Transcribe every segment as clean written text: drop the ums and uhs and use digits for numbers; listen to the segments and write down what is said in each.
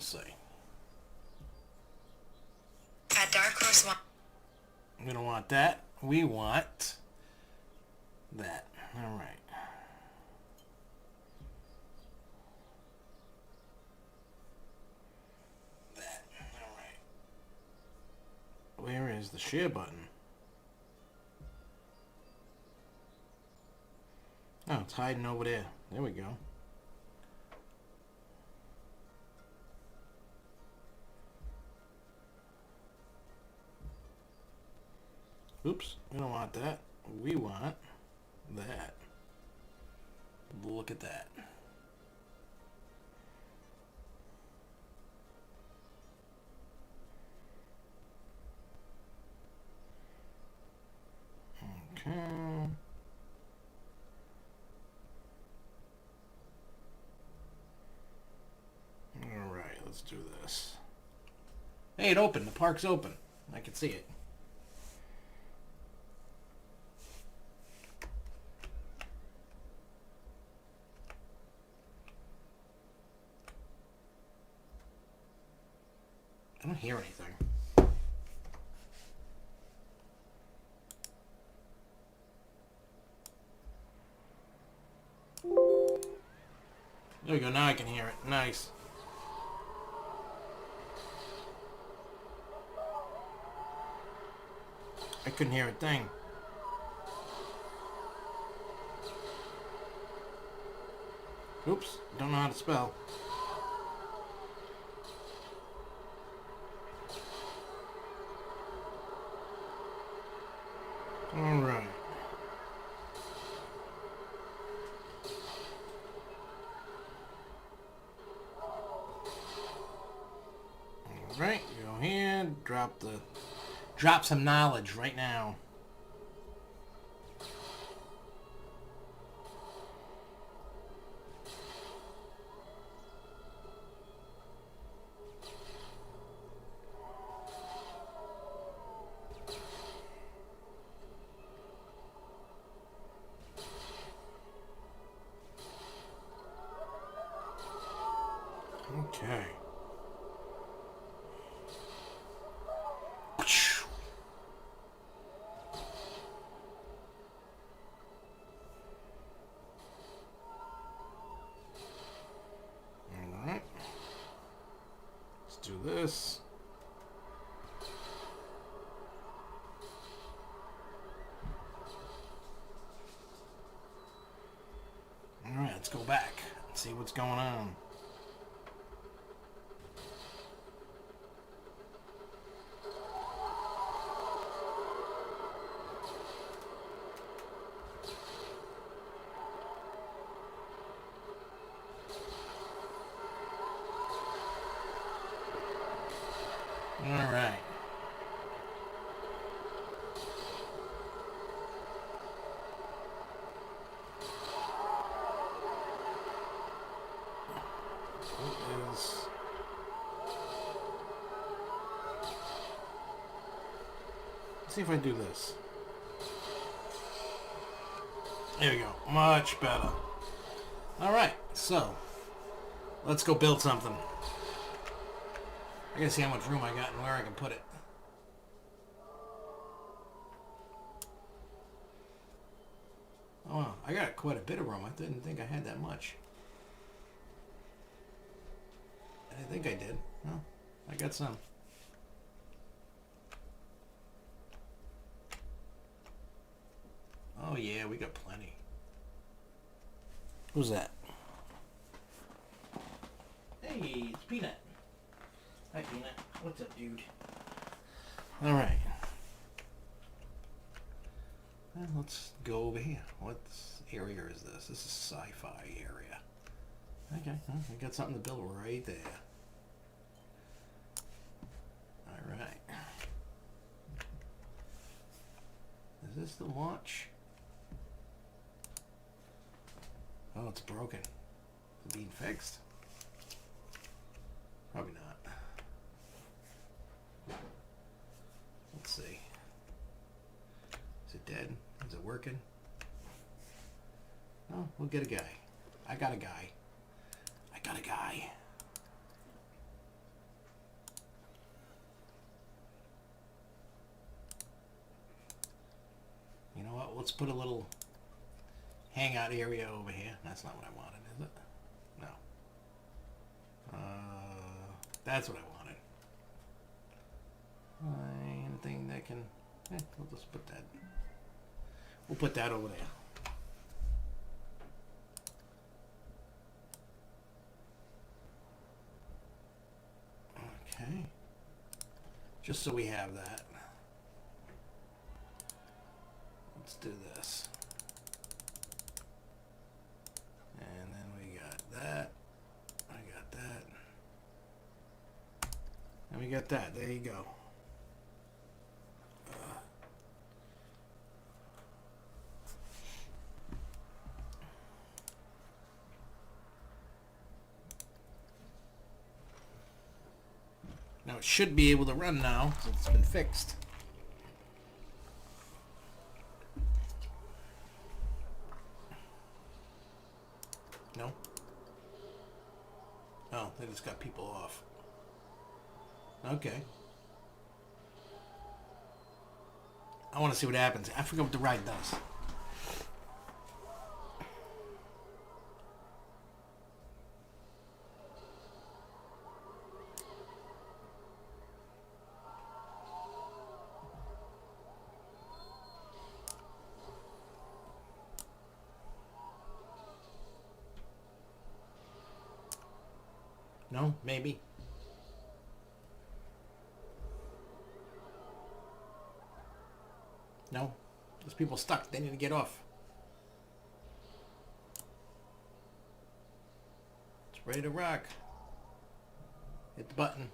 see. At Dark Horse One. We don't want that. We want that. All right. That. All right. Where is the share button? Oh, it's hiding over there. There we go. Oops, we don't want that. We want that. Look at that. Okay. Alright, let's do this. Hey, it opened. The park's open. I can see it. I don't hear anything. There we go. Now I can hear it. Nice. I couldn't hear a thing. Oops. Don't know how to spell. Alright. Alright, go here, drop some knowledge right now. Okay. Alright. Let's do this. Alright, let's go back and see what's going on. Alright. Let's see if I do this. There we go. Much better. Alright, so let's go build something. I gotta see how much room I got and where I can put it. Oh, wow. I got quite a bit of room. I didn't think I had that much. I think I did. No, I got some. Oh yeah, we got plenty. Who's that? Hey, it's Peanut. Hi, Peanut. What's up, dude? Alright. Well, let's go over here. What area is this? This is sci-fi area. Okay, well, I got something to build right there. Alright. Is this the launch? Oh, it's broken. Is it being fixed? Probably not. Let's see. Is it dead? Is it working? Oh, we'll get a guy. I got a guy. I got a guy. let's put a little hangout area over here. That's not what I wanted, is it? No. That's what I wanted. Anything that can... we'll just put that... We'll put that over there. Okay. Just so we have that. Let's do this. And then we got that. I got that. And we got that. There you go. Now it should be able to run now since it's been fixed. No? Oh, they just got people off. Okay. I want to see what happens. I forget what the ride does. No? Maybe? No? Those people stuck. They need to get off. It's ready to rock. Hit the button.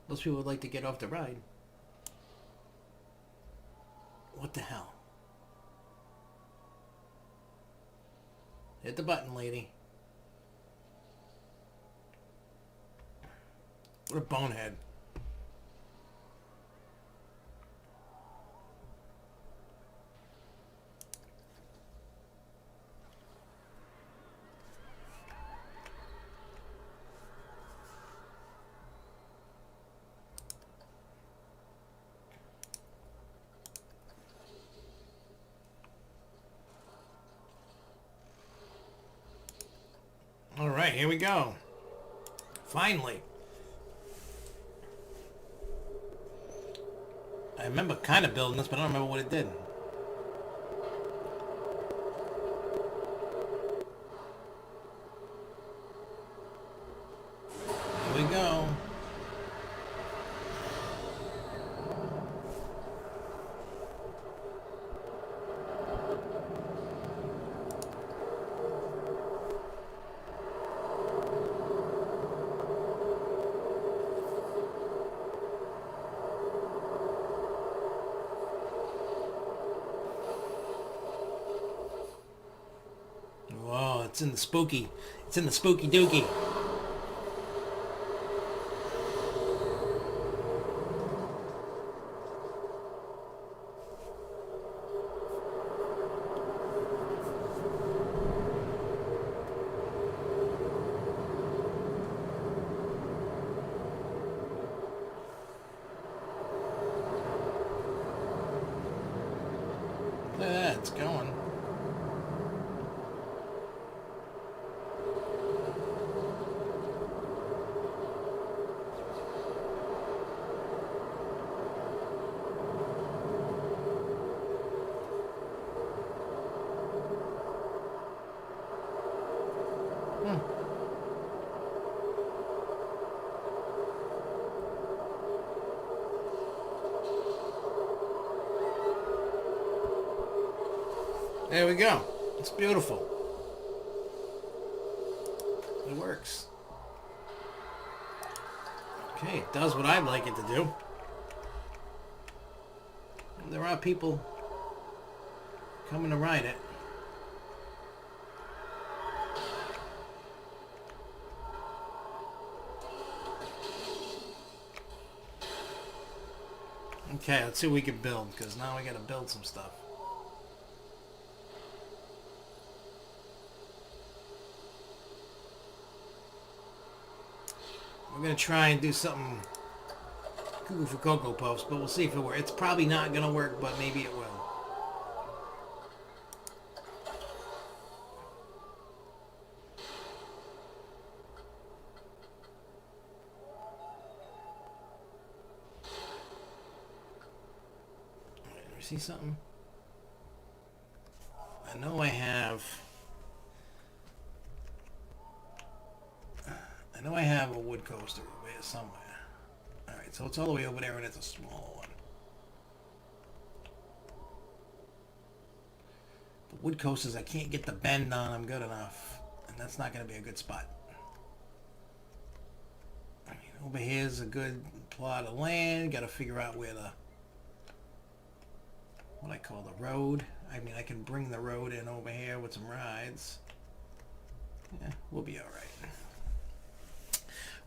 Those people would like to get off the ride. What the hell? Hit the button, lady. What a bonehead. All right, here we go. Finally. I remember kind of building this, but I don't remember what it did. Here we go. Whoa, it's in the spooky. It's in the spooky dookie. Look at that, it's going. There we go. It's beautiful. It works. Okay, it does what I'd like it to do. And there are people coming to ride it. Okay, let's see what we can build, because now we gotta build some stuff. We're gonna try and do something cuckoo for Cocoa Puffs, but we'll see if it works. It's probably not going to work, but maybe it will. Let me see something. I know I have... a wood coaster over here somewhere. Alright, so it's all the way over there and it's a small one. The wood coasters, I can't get the bend on them good enough. And that's not going to be a good spot. I mean, over here's a good plot of land. Got to figure out where the... what I call the road. I mean, I can bring the road in over here with some rides. Yeah, we'll be alright.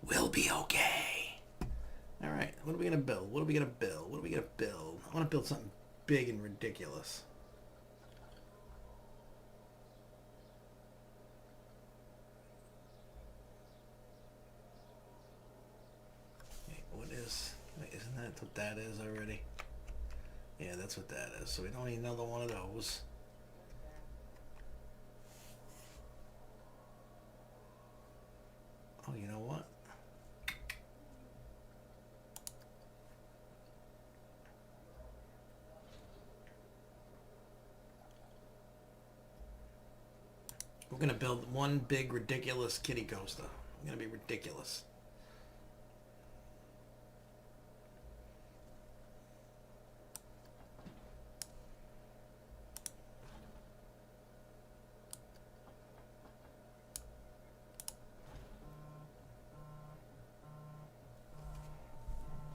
We'll be okay. Alright, what are we going to build? What are we going to build? What are we going to build? I want to build something big and ridiculous. Okay, what is... wait, isn't that what that is already? Yeah, that's what that is. So we don't need another one of those. Oh, you know what? We're going to build one big, ridiculous kitty coaster. It's going to be ridiculous.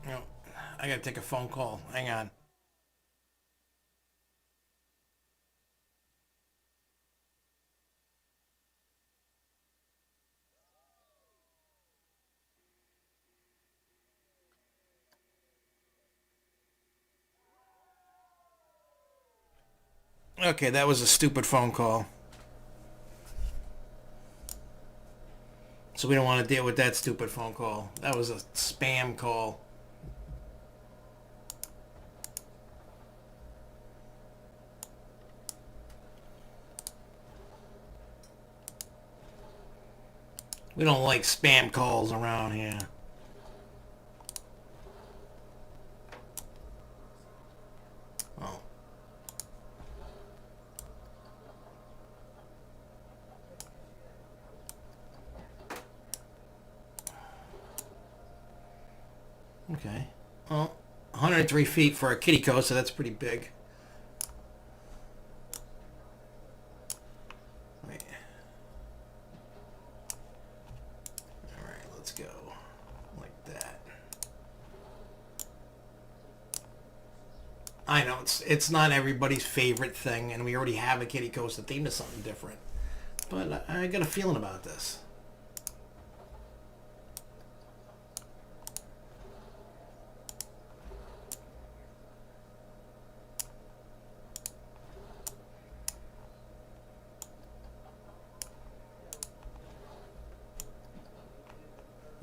No, I got to take a phone call. Hang on. Okay, that was a stupid phone call. So we don't want to deal with that stupid phone call. That was a spam call. We don't like spam calls around here. Oh. Okay. Well, 103 feet for a kitty coaster, that's pretty big. Wait. Alright, let's go. Like that. I know, it's not everybody's favorite thing, and we already have a kitty coaster themed to something different. But I got a feeling about this.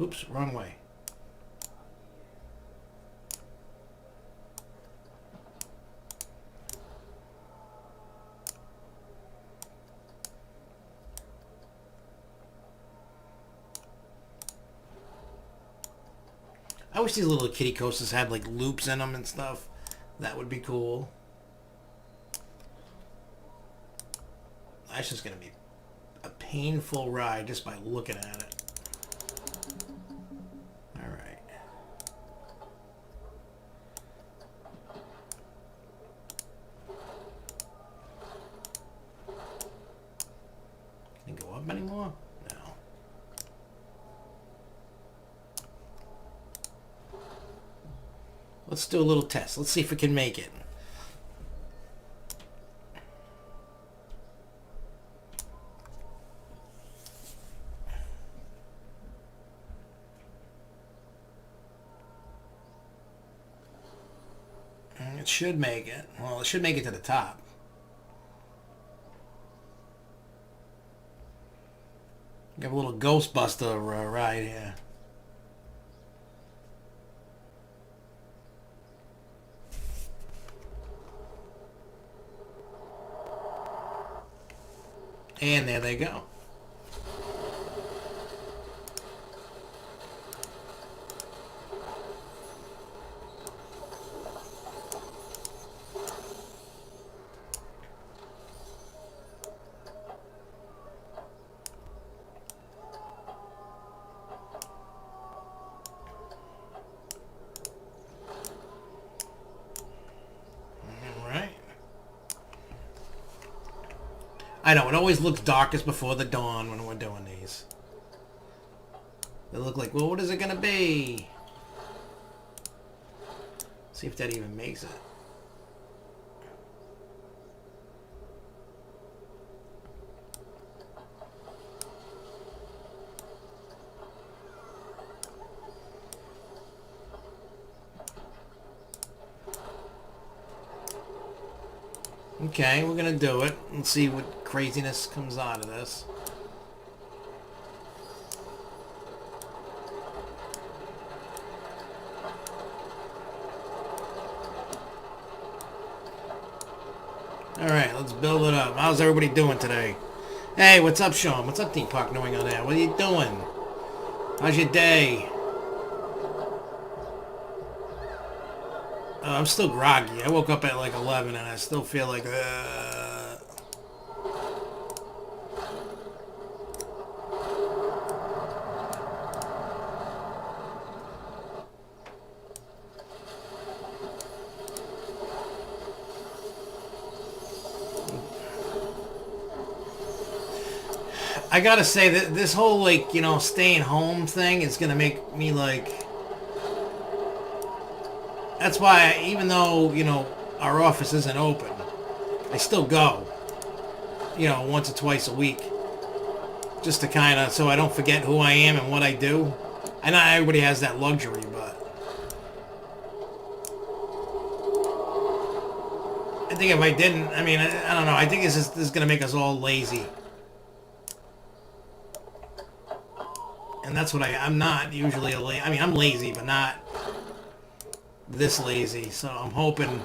Oops, wrong way. I wish these little kitty coasters had like loops in them and stuff. That would be cool. That's just going to be a painful ride just by looking at it. Alright. Can it go up anymore? No. Let's do a little test. Let's see if we can make it. It should make it. Well, it should make it to the top. Got a little Ghostbuster ride here. And there they go. I know, it always looks darkest before the dawn when we're doing these. They look like, well, what is it going to be? See if that even makes it. Okay, we're going to do it and see what craziness comes out of this. Alright, let's build it up. How's everybody doing today? Hey, what's up, Sean? What's up, Theme Park Knowing on there? What are you doing? How's your day? I'm still groggy. I woke up at like 11 and I still feel like... I gotta say that this whole, like, you know, staying home thing is gonna make me, like... That's why, even though, you know, our office isn't open, I still go, you know, once or twice a week. Just to kind of, so I don't forget who I am and what I do. I know everybody has that luxury, but... I think if I didn't, I mean, I don't know, I think this is gonna make us all lazy. And that's what I'm not usually I mean, I'm lazy, but not this lazy. So I'm hoping,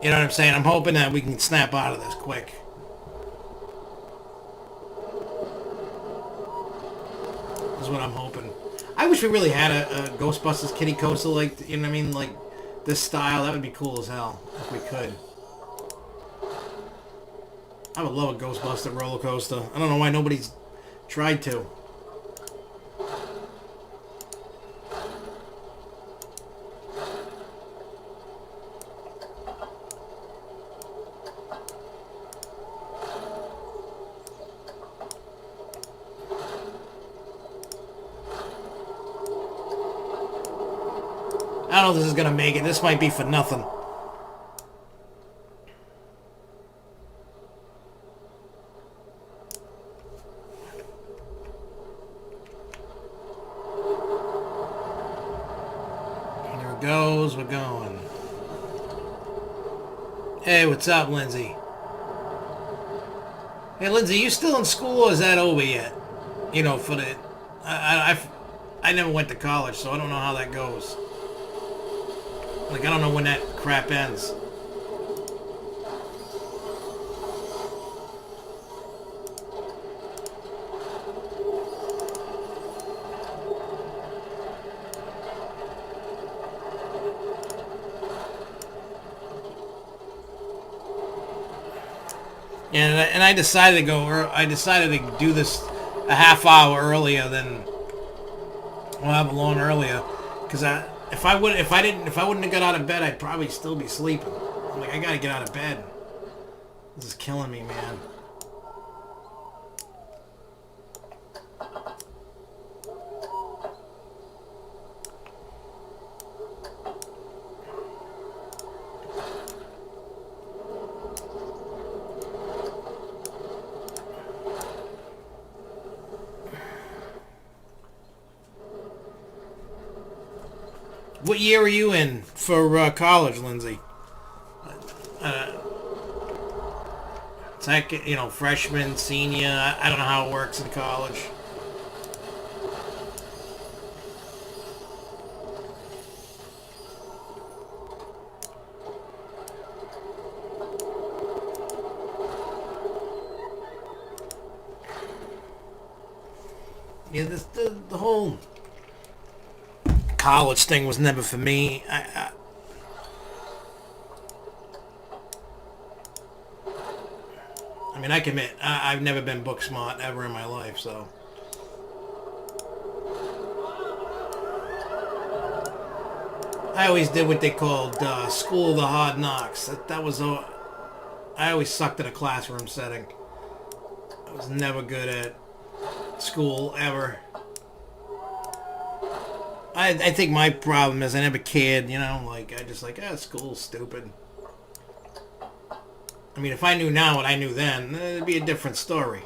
you know what I'm saying? I'm hoping that we can snap out of this quick. Is what I'm hoping. I wish we really had a Ghostbusters Kitty Coaster, like, you know what I mean? Like, this style. That would be cool as hell if we could. I would love a Ghostbuster roller coaster. I don't know why nobody's tried to. I don't know if this is gonna make it. This might be for nothing. We're going. Hey, what's up, Lindsay? Hey, Lindsay, you still in school or is that over yet? You know, for the... I never went to college, so I don't know how that goes. Like, I don't know when that crap ends. And I decided to go. I decided to do this a half hour earlier than. Well, have a long earlier, because if I wouldn't have got out of bed, I'd probably still be sleeping. I'm like, I gotta get out of bed. This is killing me, man. What year are you in for college, Lindsay? It's like, you know, freshman, senior. I don't know how it works in college. Yeah, the whole college thing was never for me. I mean, I can admit, I've never been book smart ever in my life, so. I always did what they called School of the Hard Knocks. That was I always sucked in a classroom setting. I was never good at school, ever. I think my problem is I never cared, you know, like, I just like, school's stupid. I mean, if I knew now what I knew then, it'd be a different story.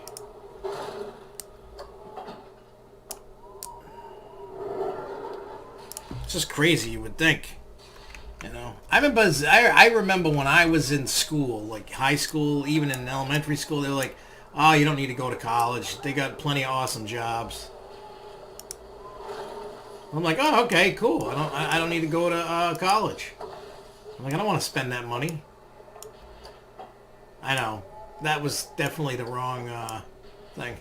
It's just crazy, you would think. You know, I remember when I was in school, like high school, even in elementary school, they were like, "Oh, you don't need to go to college. They got plenty of awesome jobs." I'm like, "Oh, okay, cool. I don't need to go to college." I'm like, I don't want to spend that money. I know that was definitely the wrong thing.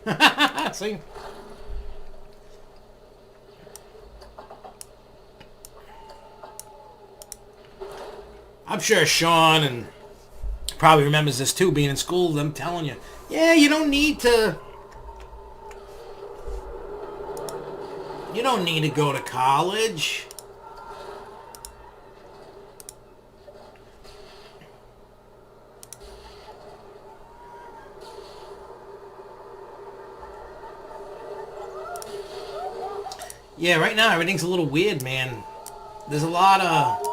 See. I'm sure Sean and probably remembers this too, being in school, them telling you, yeah, you don't need to go to college. Yeah, right now everything's a little weird, man. There's a lot of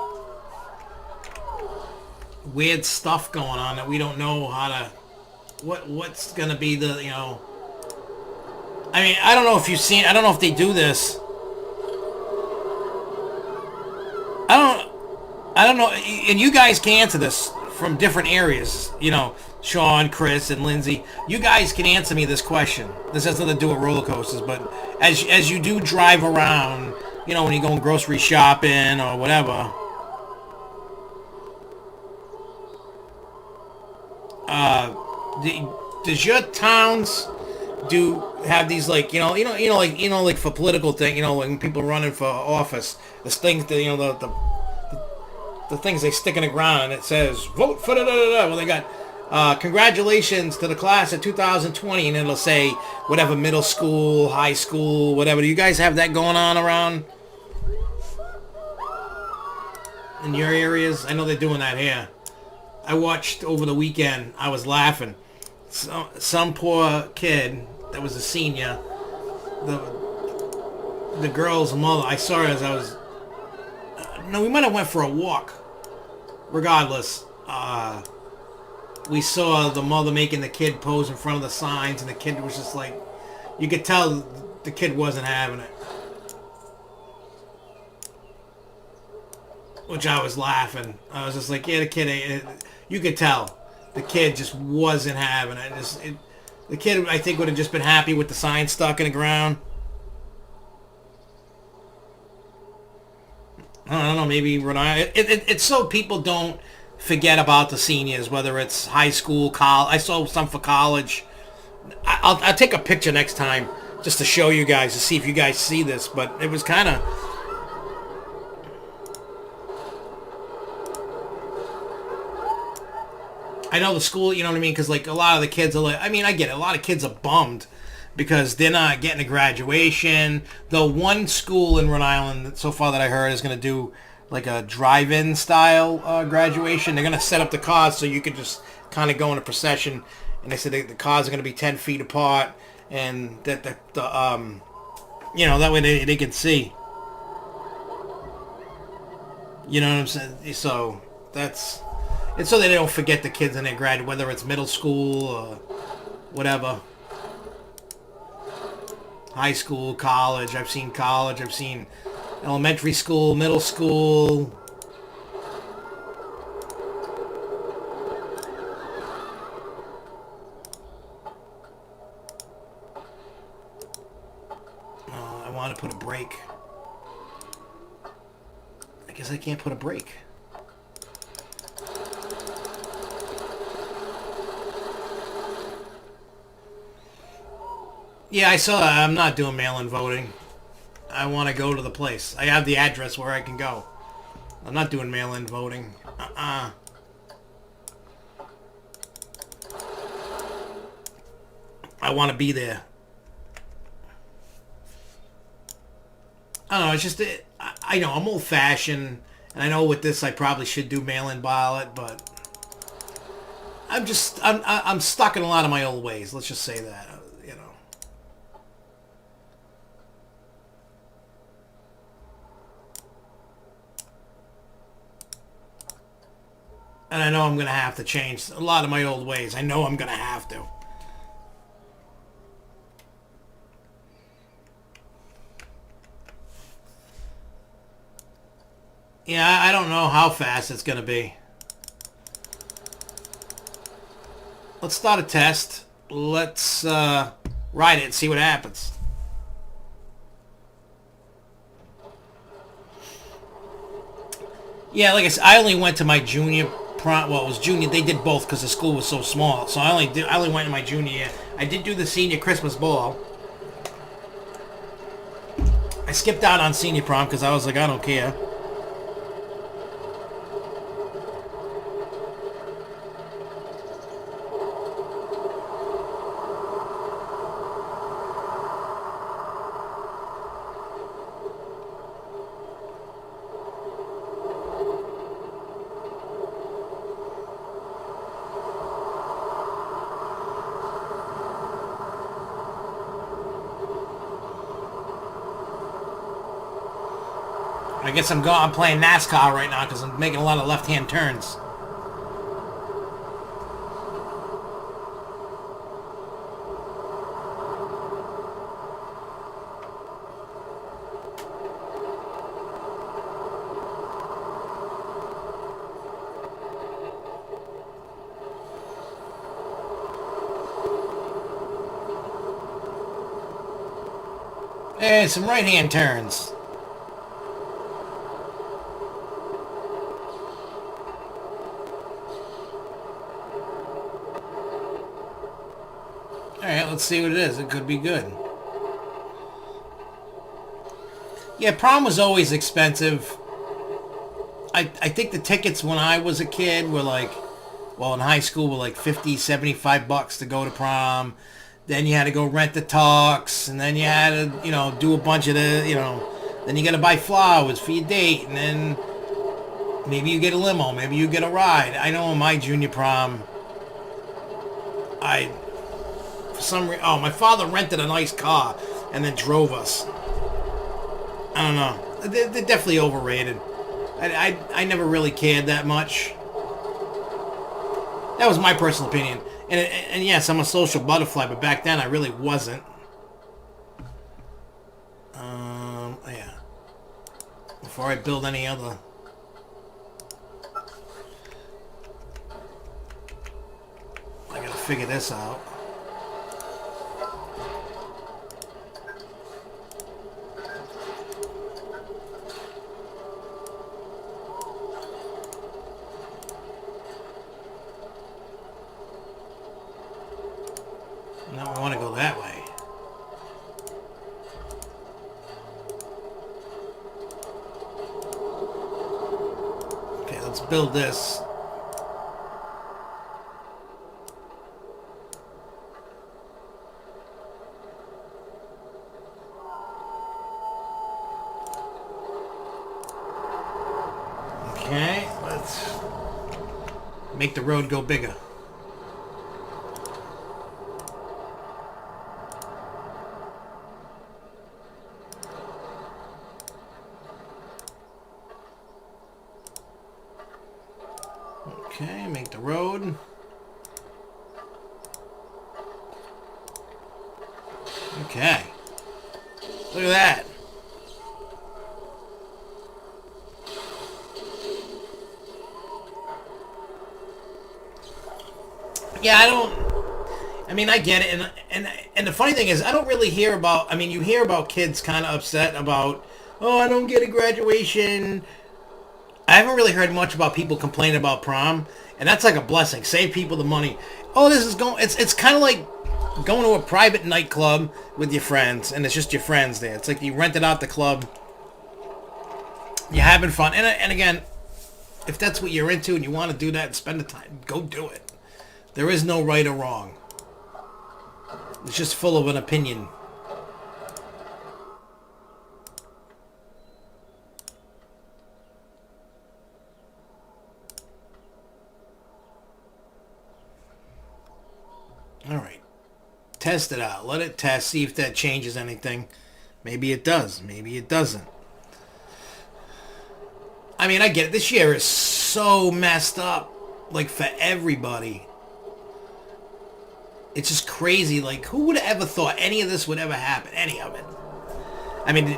weird stuff going on that we don't know how to what's gonna be the, you know, I mean, I don't know if you've seen, I don't know if they do this. I don't know, and you guys can answer this from different areas, you know, Sean, Chris, and Lindsay. You guys can answer me this question. This has nothing to do with roller coasters, but as you do drive around, you know, when you go grocery shopping or whatever, does your towns have these, like, like for political thing, you know, when people running for office, this thing that, you know, the things they stick in the ground and it says vote for da-da-da-da. Well, they got congratulations to the class of 2020, and it'll say whatever, middle school, high school, whatever. Do you guys have that going on around in your areas? I know they're doing that here. I watched over the weekend. I was laughing. Some poor kid that was a senior. The girl's mother. I saw her as I was. No, we might have went for a walk. Regardless, we saw the mother making the kid pose in front of the signs, and the kid was just like, you could tell the kid wasn't having it. Which I was laughing. I was just like, yeah, the kid, you could tell. The kid just wasn't having it. The kid, I think, would have just been happy with the sign stuck in the ground. I don't know, maybe Rhode Island. It's so people don't forget about the seniors, whether it's high school, college. I saw some for college. I'll take a picture next time just to show you guys, to see if you guys see this, but it was kind of... I know the school, you know what I mean? Because, like, a lot of the kids are like... I mean, I get it. A lot of kids are bummed because they're not getting a graduation. The one school in Rhode Island, so far that I heard, is going to do, like, a drive-in style graduation. They're going to set up the cars so you could just kind of go in a procession. And they said the cars are going to be 10 feet apart. And that you know, that way they can see. You know what I'm saying? So, that's... It's so that they don't forget the kids in their grad, whether it's middle school or whatever. High school, college. I've seen college. I've seen elementary school, middle school. I want to put a brake. I guess I can't put a brake. Yeah, I saw that. I'm not doing mail-in voting. I want to go to the place. I have the address where I can go. I'm not doing mail-in voting. I want to be there. I don't know. It's just I know I'm old-fashioned, and I know with this I probably should do mail-in ballot, but I'm stuck in a lot of my old ways. Let's just say that. You know. And I know I'm going to have to change a lot of my old ways. I know I'm going to have to. Yeah, I don't know how fast it's going to be. Let's start a test. Let's ride it and see what happens. Yeah, like I said, I only went to my junior prom. Well, it was junior. They did both because the school was so small. So I only went in my junior year. I did do the senior Christmas ball. I skipped out on senior prom because I was like, I don't care. I guess I'm playing NASCAR right now because I'm making a lot of left-hand turns. And some right-hand turns. Alright, let's see what it is. It could be good. Yeah, prom was always expensive. I think the tickets when I was a kid were like, well, in high school were like 50, 75 bucks to go to prom. Then you had to go rent the tux, and then you had to, do a bunch of then you got to buy flowers for your date, and then maybe you get a limo, maybe you get a ride. I know in my junior prom, my father rented a nice car and then drove us. I don't know. They're definitely overrated. I never really cared that much. That was my personal opinion. And yes, I'm a social butterfly, but back then I really wasn't. Yeah. Before I build any other... I gotta figure this out. No, I want to go that way. Okay, let's build this. Okay, let's make the road go bigger. Okay, make the road. Okay. Look at that. Yeah, I mean, I get it, and the funny thing is, I don't really hear about. I mean, you hear about kids kind of upset about, oh, I don't get a graduation. I haven't really heard much about people complaining about prom, and that's like a blessing. Save people the money. Oh, this is going. It's kind of like going to a private nightclub with your friends, and it's just your friends there. It's like you rented out the club. You're having fun. And again, if that's what you're into and you want to do that and spend the time, go do it. There is no right or wrong. It's just full of an opinion. All right. Test it out. Let it test. See if that changes anything. Maybe it does. Maybe it doesn't. I mean, I get it. This year is so messed up. Like, for everybody. It's just crazy. Like, who would have ever thought any of this would ever happen? Any of it. I mean,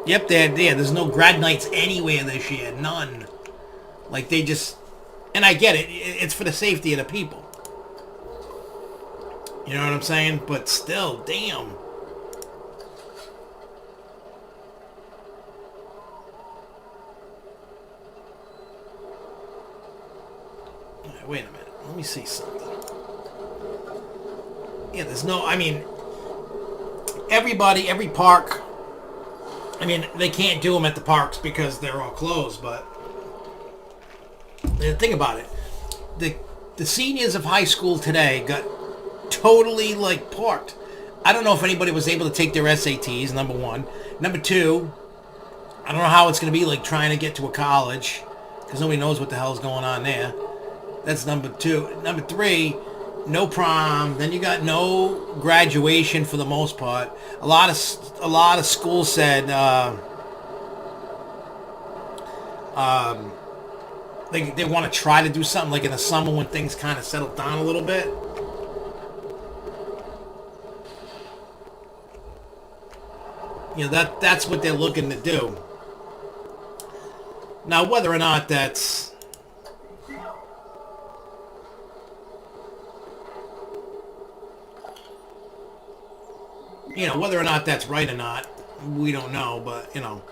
Yep, there's no grad nights anywhere this year. None. Like, they just... And I get it. It's for the safety of the people. You know what I'm saying? But still, damn. Right, wait a minute. Let me see something. Yeah, there's no... I mean, everybody, every park... I mean, they can't do them at the parks because they're all closed, but... Think about it. The seniors of high school today got totally, like, parked. I don't know if anybody was able to take their SATs, number one. Number two, I don't know how it's going to be like trying to get to a college, because nobody knows what the hell's going on there. That's number two. Number three, no prom. Then you got no graduation for the most part. A lot of schools said they want to try to do something like in the summer when things kind of settle down a little bit. You know, that's what they're looking to do. Now, whether or not that's... You know, whether or not that's right or not, we don't know, but, you know.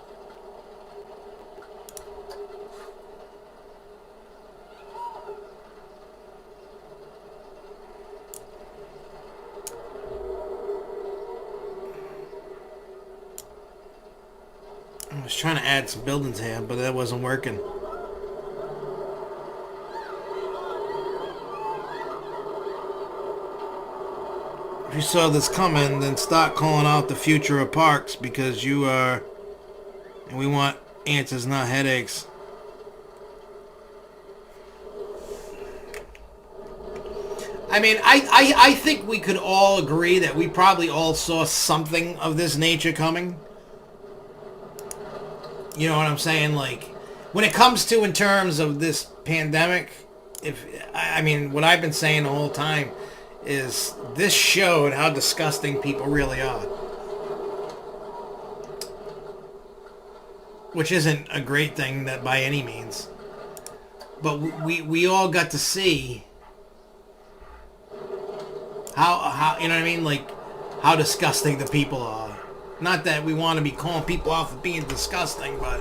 I was trying to add some buildings here, but that wasn't working. If you saw this coming, then start calling out the future of parks, because you are... And we want answers, not headaches. I mean, I think we could all agree that we probably all saw something of this nature coming. You know what I'm saying? Like, when it comes to in terms of this pandemic, I mean, what I've been saying the whole time is this showed how disgusting people really are. Which isn't a great thing that by any means. But we all got to see how you know what I mean? Like, how disgusting the people are. Not that we want to be calling people out for being disgusting, but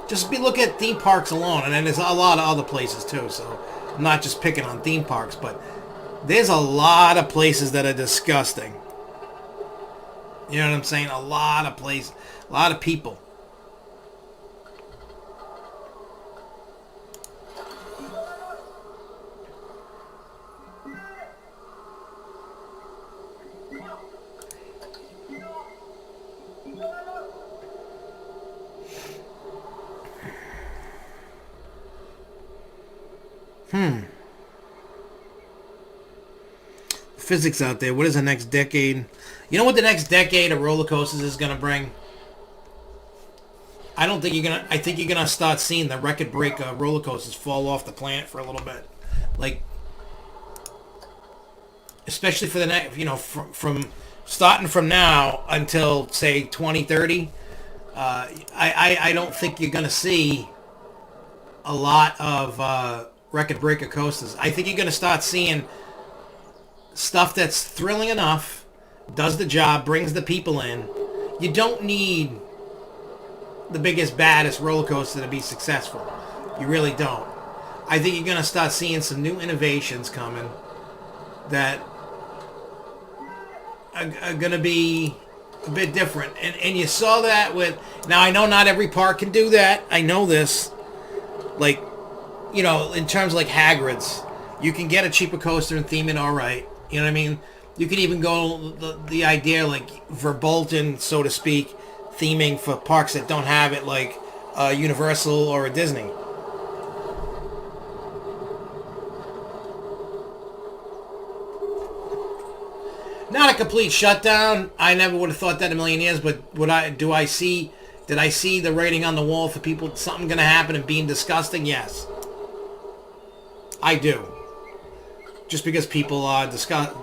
just look at theme parks alone. And then there's a lot of other places too, so I'm not just picking on theme parks, but there's a lot of places that are disgusting. You know what I'm saying? A lot of places, a lot of people. Physics out there. What is the next decade? You know what the next decade of roller coasters is going to bring? I don't think you're going to... I think you're going to start seeing the record breaker roller coasters fall off the planet for a little bit. Like, especially for the next... You know, from starting from now until, say, 2030, I don't think you're going to see a lot of record breaker coasters. I think you're going to start seeing stuff that's thrilling enough, does the job, brings the people in. You don't need the biggest, baddest roller coaster to be successful. You really don't. I think you're going to start seeing some new innovations coming that are going to be a bit different. And you saw that with... Now, I know not every park can do that. I know this. Like, you know, in terms of like Hagrid's, you can get a cheaper coaster and theme it all right. You know what I mean? You could even go the idea like Verbolten, so to speak, theming for parks that don't have it, like Universal or a Disney. Not a complete shutdown. I never would have thought that in a million years. But did I see the writing on the wall for people? Something going to happen and being disgusting? Yes, I do. Just because people are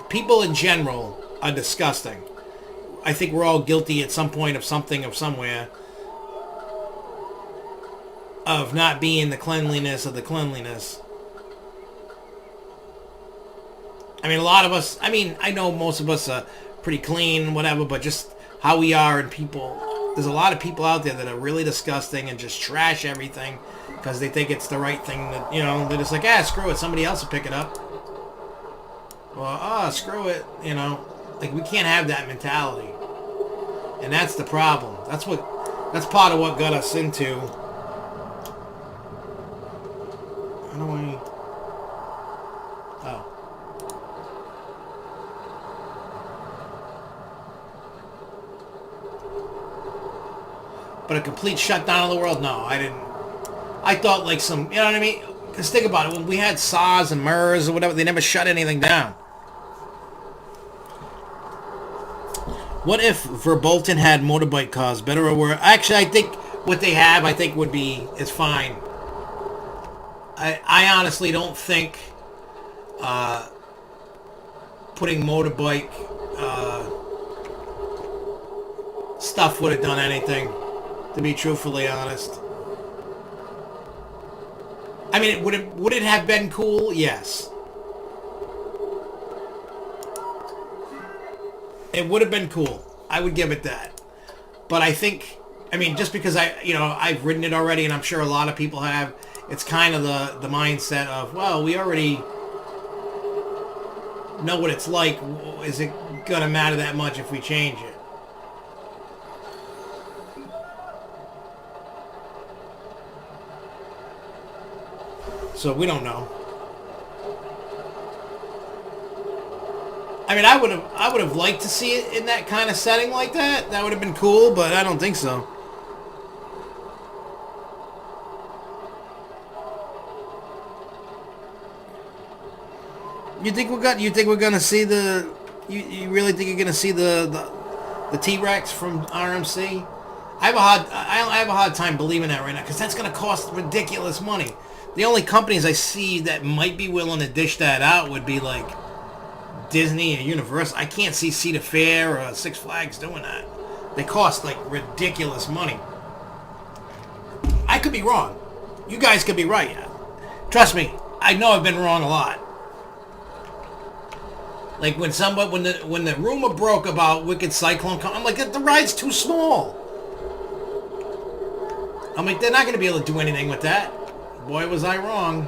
people in general are disgusting. I think we're all guilty at some point of something of somewhere of not being the cleanliness of the cleanliness. I mean, a lot of us, I mean, I know most of us are pretty clean, whatever, but just how we are and people, there's a lot of people out there that are really disgusting and just trash everything because they think it's the right thing that, you know, they're just like, screw it, somebody else will pick it up. Well, screw it, you know, like we can't have that mentality. And that's the problem. That's part of what got us into. How do I... Oh. But a complete shutdown of the world? No, I didn't. I thought like some, you know what I mean? Because think about it, when we had SARS and MERS or whatever, they never shut anything down. What if Verbolten had motorbike cars, better or worse? Actually, I think what they have, is fine. I honestly don't think putting motorbike stuff would have done anything, to be truthfully honest. I mean, would it have been cool? Yes. It would have been cool. I would give it that. But I think, I mean, just because I've ridden it already, and I'm sure a lot of people have, it's kind of the mindset of, well, we already know what it's like. Is it gonna matter that much if we change it? So we don't know. I mean, I would have liked to see it in that kind of setting like that. That would have been cool, but I don't think so. You think we're gonna see the? You really think you're gonna see the T-Rex from RMC? I have a hard time believing that right now because that's gonna cost ridiculous money. The only companies I see that might be willing to dish that out would be like Disney and Universal. I can't see Cedar Fair or Six Flags doing that. They cost like ridiculous money. I could be wrong. You guys could be right. Trust me, I know I've been wrong a lot. Like when the rumor broke about Wicked Cyclone, I'm like, the ride's too small. I'm like, they're not going to be able to do anything with that. Boy, was I wrong.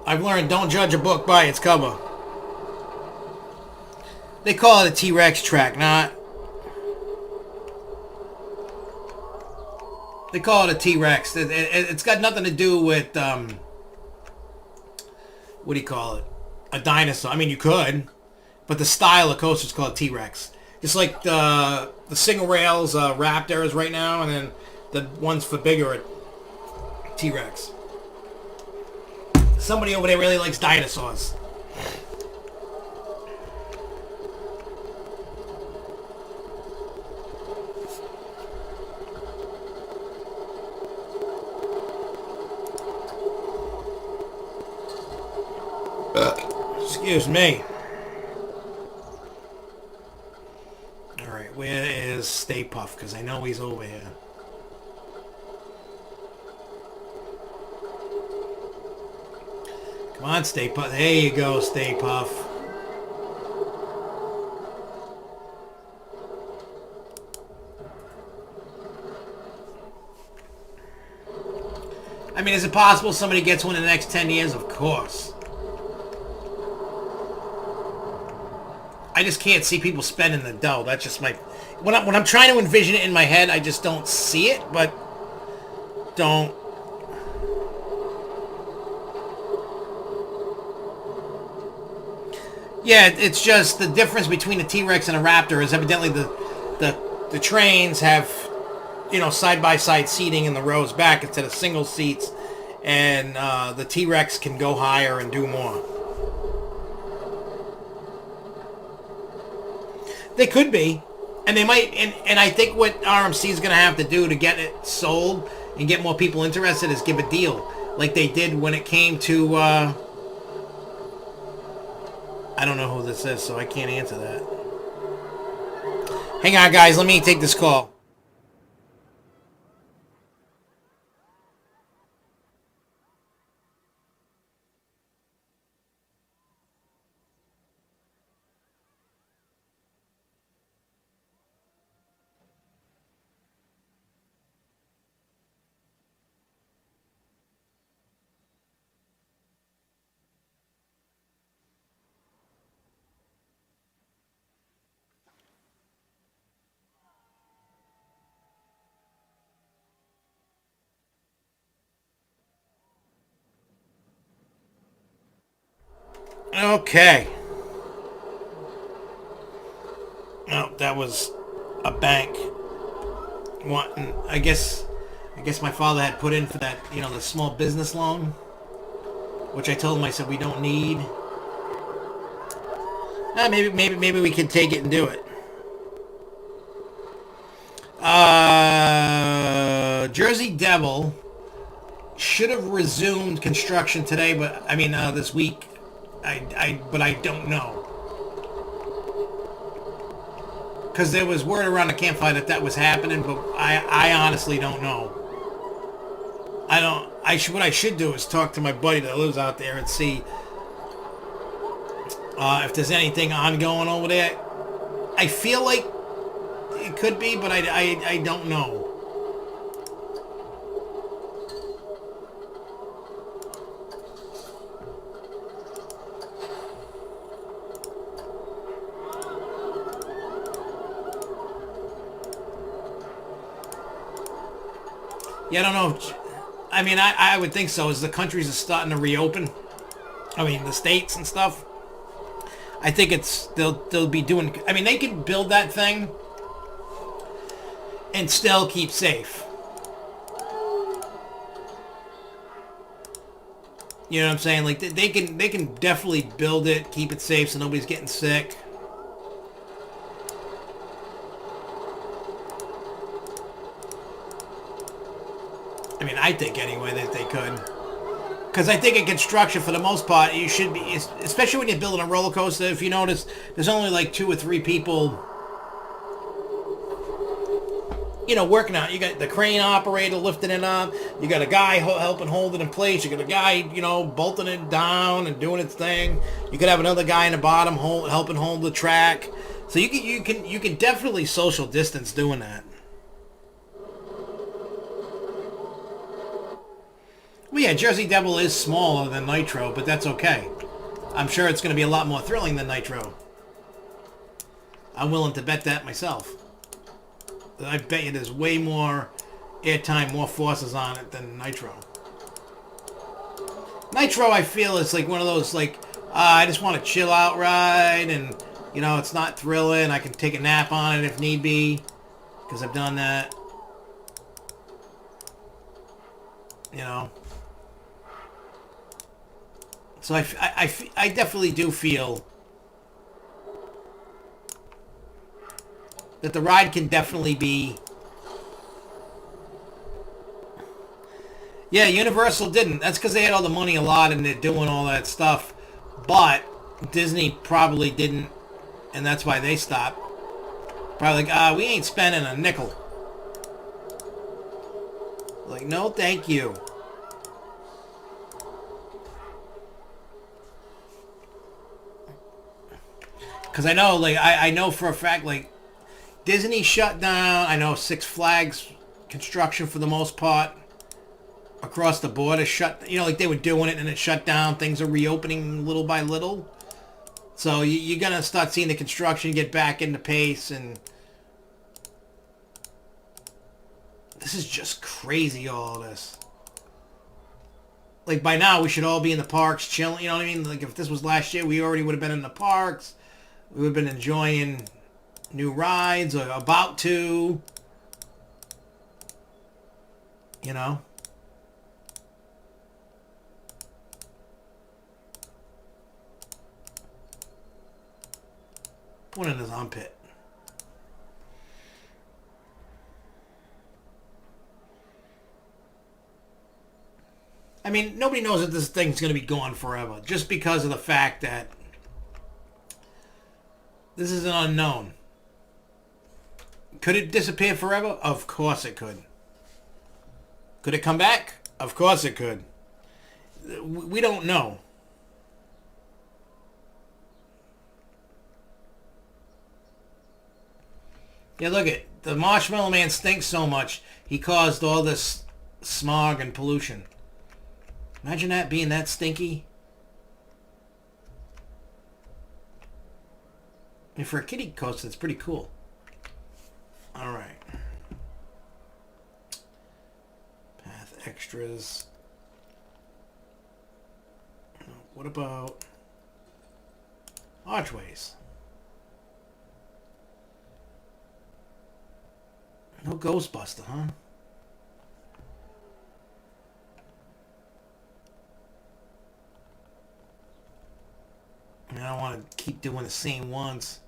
I've learned, don't judge a book by its cover. They call it a T-Rex track, not... They call it a T-Rex. It's got nothing to do with, what do you call it? A dinosaur. I mean, you could, but the style of coaster is called T-Rex. It's like the single rails Raptors right now, and then the ones for bigger are T-Rex. Somebody over there really likes dinosaurs. Excuse me. Alright, where is Stay Puft? Because I know he's over here. Come on, Stay Puft. There you go, Stay Puft. I mean, is it possible somebody gets one in the next 10 years? Of course. I just can't see people spending the dough. That's just my... When I'm trying to envision it in my head, I just don't see it, but don't... Yeah, it's just the difference between a T-Rex and a Raptor is evidently the trains have, you know, side-by-side seating in the rows back instead of single seats, and the T-Rex can go higher and do more. They could be, and they might, and I think what RMC is going to have to do to get it sold and get more people interested is give a deal, like they did when it came to, I don't know who this is, so I can't answer that. Hang on, guys, let me take this call. Okay. Oh, that was a bank. Wanting, I guess my father had put in for that, you know, the small business loan, which I told him, I said we don't need. Maybe we can take it and do it. Jersey Devil should have resumed construction today, but I mean this week. But I don't know, because there was word around the campfire that was happening, but I honestly don't know. What I should do is talk to my buddy that lives out there and see if there's anything ongoing over there. I feel like it could be, but I don't know. Yeah, I don't know. I mean, I would think so. As the countries are starting to reopen, I mean, the states and stuff, I think they'll be doing. I mean, they can build that thing and still keep safe. You know what I'm saying? Like they can definitely build it, keep it safe, so nobody's getting sick. I mean, I think anyway that they could. Because I think in construction, for the most part, you should be, especially when you're building a roller coaster, if you notice, there's only like 2 or 3 people, you know, working out. You got the crane operator lifting it up. You got a guy helping hold it in place. You got a guy, you know, bolting it down and doing its thing. You could have another guy in the bottom helping hold the track. So you can definitely social distance doing that. Well, yeah, Jersey Devil is smaller than Nitro, but that's okay. I'm sure it's going to be a lot more thrilling than Nitro. I'm willing to bet that myself. I bet you there's way more airtime, more forces on it than Nitro. Nitro, I feel, is like one of those, like, I just want to chill out ride, and, you know, it's not thrilling. I can take a nap on it if need be, because I've done that. You know. So I definitely do feel that the ride can definitely be... Yeah, Universal didn't. That's because they had all the money a lot and they're doing all that stuff. But Disney probably didn't, and that's why they stopped. Probably like, we ain't spending a nickel. Like, no, thank you. Because I know, like, I know for a fact, like, Disney shut down. I know Six Flags construction for the most part across the border shut, like they were doing it and it shut down. Things are reopening little by little. So you're going to start seeing the construction get back into pace, and this is just crazy, all of this. Like, by now, we should all be in the parks chilling, you know what I mean? Like, if this was last year, we already would have been in the parks. We would have been enjoying new rides, or about to. You know? One in his armpit. I mean, nobody knows that this thing's going to be gone forever, just because of the fact that this is an unknown. Could it disappear forever? Of course it could. Could it come back? Of course it could. We don't know. Yeah, look at the Marshmallow Man stinks so much he caused all this smog and pollution. Imagine that being that stinky. And for a kiddie coaster, it's pretty cool. All right. Path extras. What about archways? No Ghostbuster, huh? I don't want to keep doing the same ones.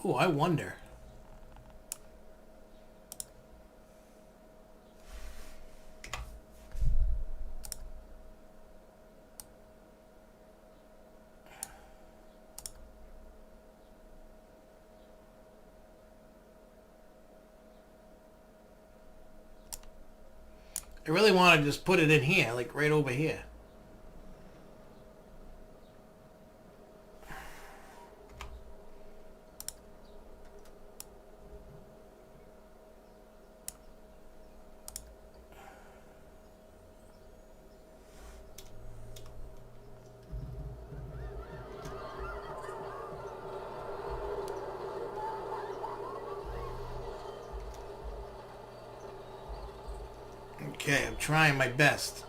Oh, I wonder. I really want to just put it in here, like right over here. Okay, I'm trying my best.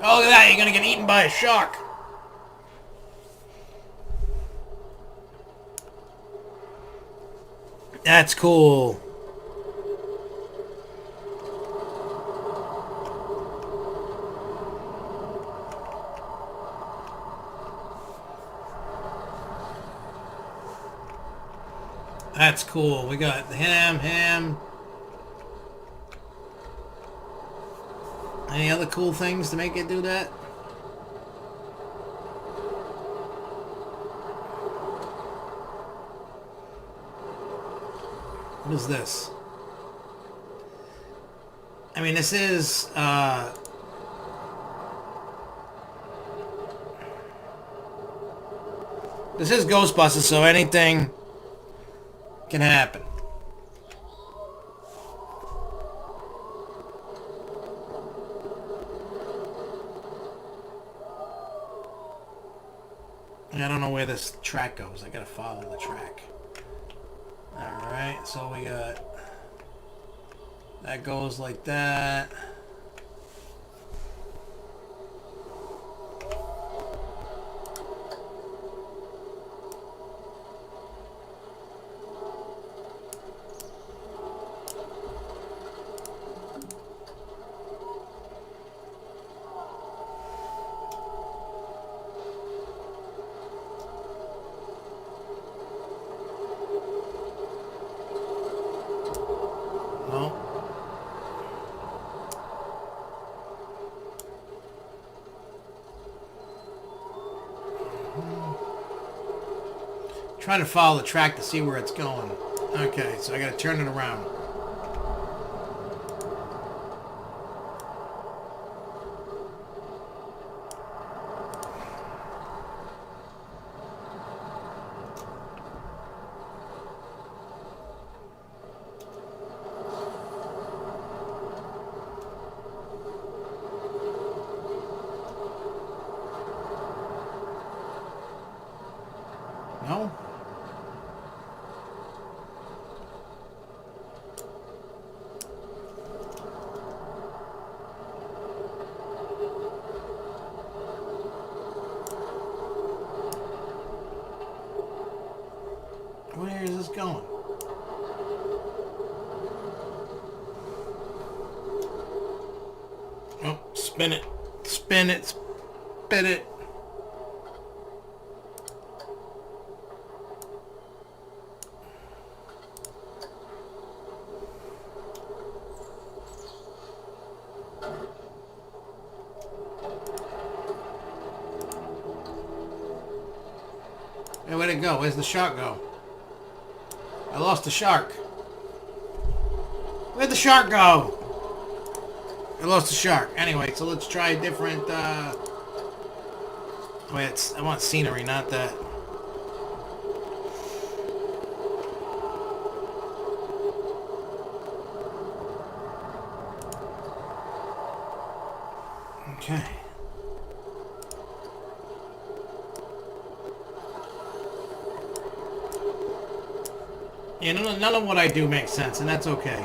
Oh, look at that, you're gonna get eaten by a shark. That's cool. That's cool. We got him. Any other cool things to make it do that? What is this? I mean, this is, this is Ghostbusters, so anything can happen. I don't know where this track goes. I gotta follow the track. Alright, so we got... that goes like that. No. trying to follow the track to see where it's going. Okay, so I gotta turn it around. No? Where is this going? Oh, spin it. Spin it. Spin it. Hey, where'd it go? Where's the shark go? I lost the shark. Where'd the shark go? I lost the shark. Anyway, so let's try a different, wait, I want scenery, not that. Okay. Yeah, none of what I do makes sense, and that's okay.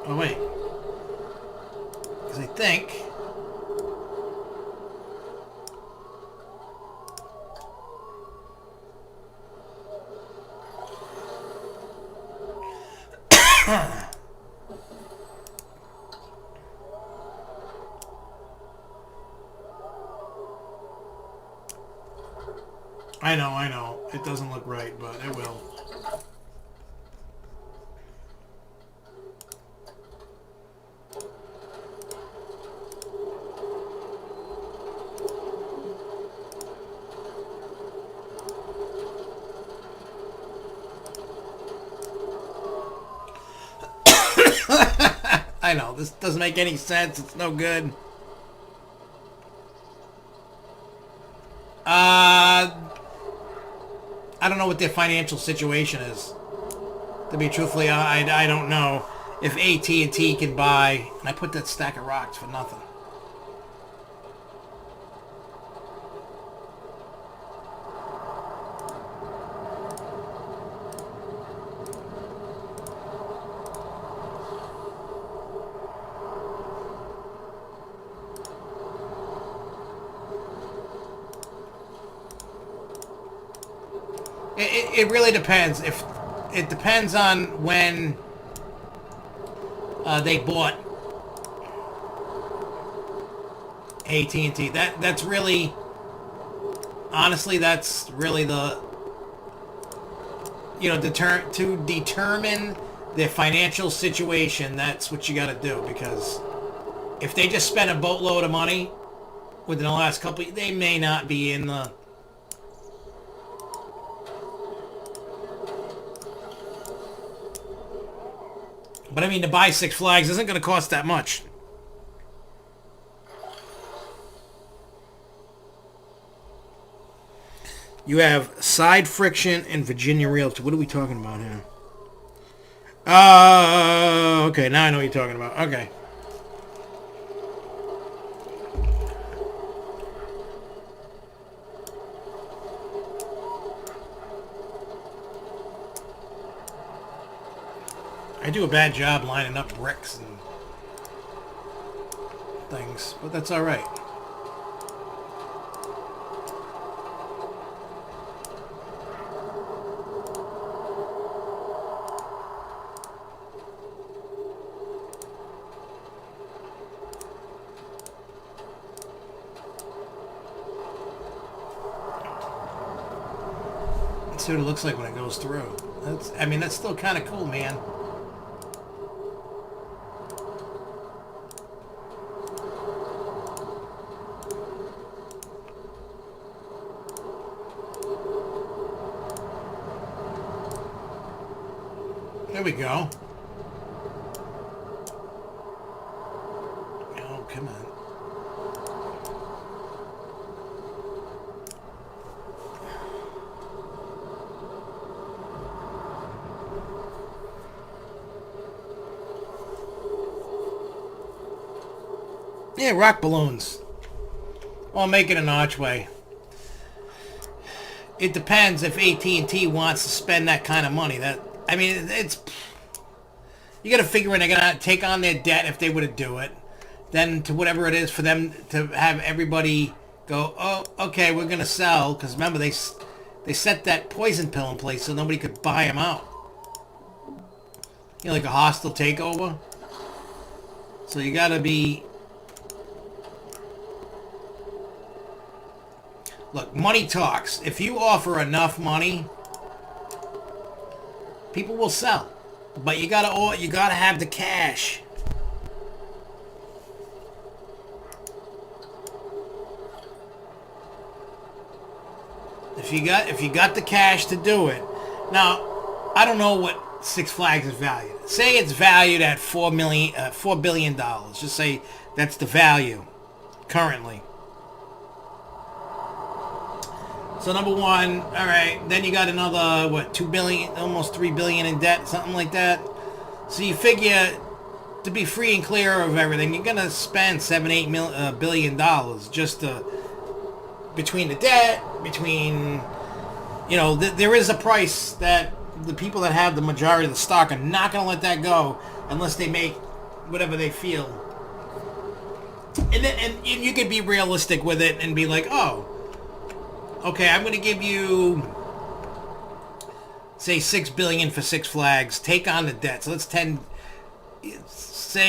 Oh, wait. Because I think... I know. It doesn't look right, but it will. I know, this doesn't make any sense. It's no good. I don't know what their financial situation is. To be truthfully, I don't know if AT&T can buy... And I put that stack of rocks for nothing. It really depends. If it depends on when they bought AT&T. That's really, honestly, that's really the, you know, to determine their financial situation. That's what you got to do, because if they just spent a boatload of money within the last couple, they may not be in the. But I mean, to buy Six Flags isn't going to cost that much. You have side friction and Virginia Realty. What are we talking about here? Okay. Now I know what you're talking about. Okay. I do a bad job lining up bricks and things, but that's all right. see what it looks like when it goes through. That's still kind of cool, man. There we go. Oh, come on. Yeah, rock balloons. I'll make it an archway. It depends if AT&T wants to spend that kind of money. It's... You got to figure when they're going to take on their debt if they were to do it. Then to whatever it is for them to have everybody go, oh, okay, we're going to sell. Because remember, they set that poison pill in place so nobody could buy them out. You know, like a hostile takeover. So you got to be... Look, money talks. If you offer enough money, people will sell. But you gotta have the cash. If you got the cash to do it. Now, I don't know what Six Flags is valued. Say it's valued at $4 billion. Just say that's the value currently. So number one, all right, then you got another, what, 2 billion, almost 3 billion in debt, something like that. So you figure to be free and clear of everything, you're going to spend $7-8 billion just between the debt, between, you know, there is a price that the people that have the majority of the stock are not going to let that go unless they make whatever they feel. And you could be realistic with it and be like, oh, okay, I'm going to give you, say, $6 billion for Six Flags. Take on the debt. So let's say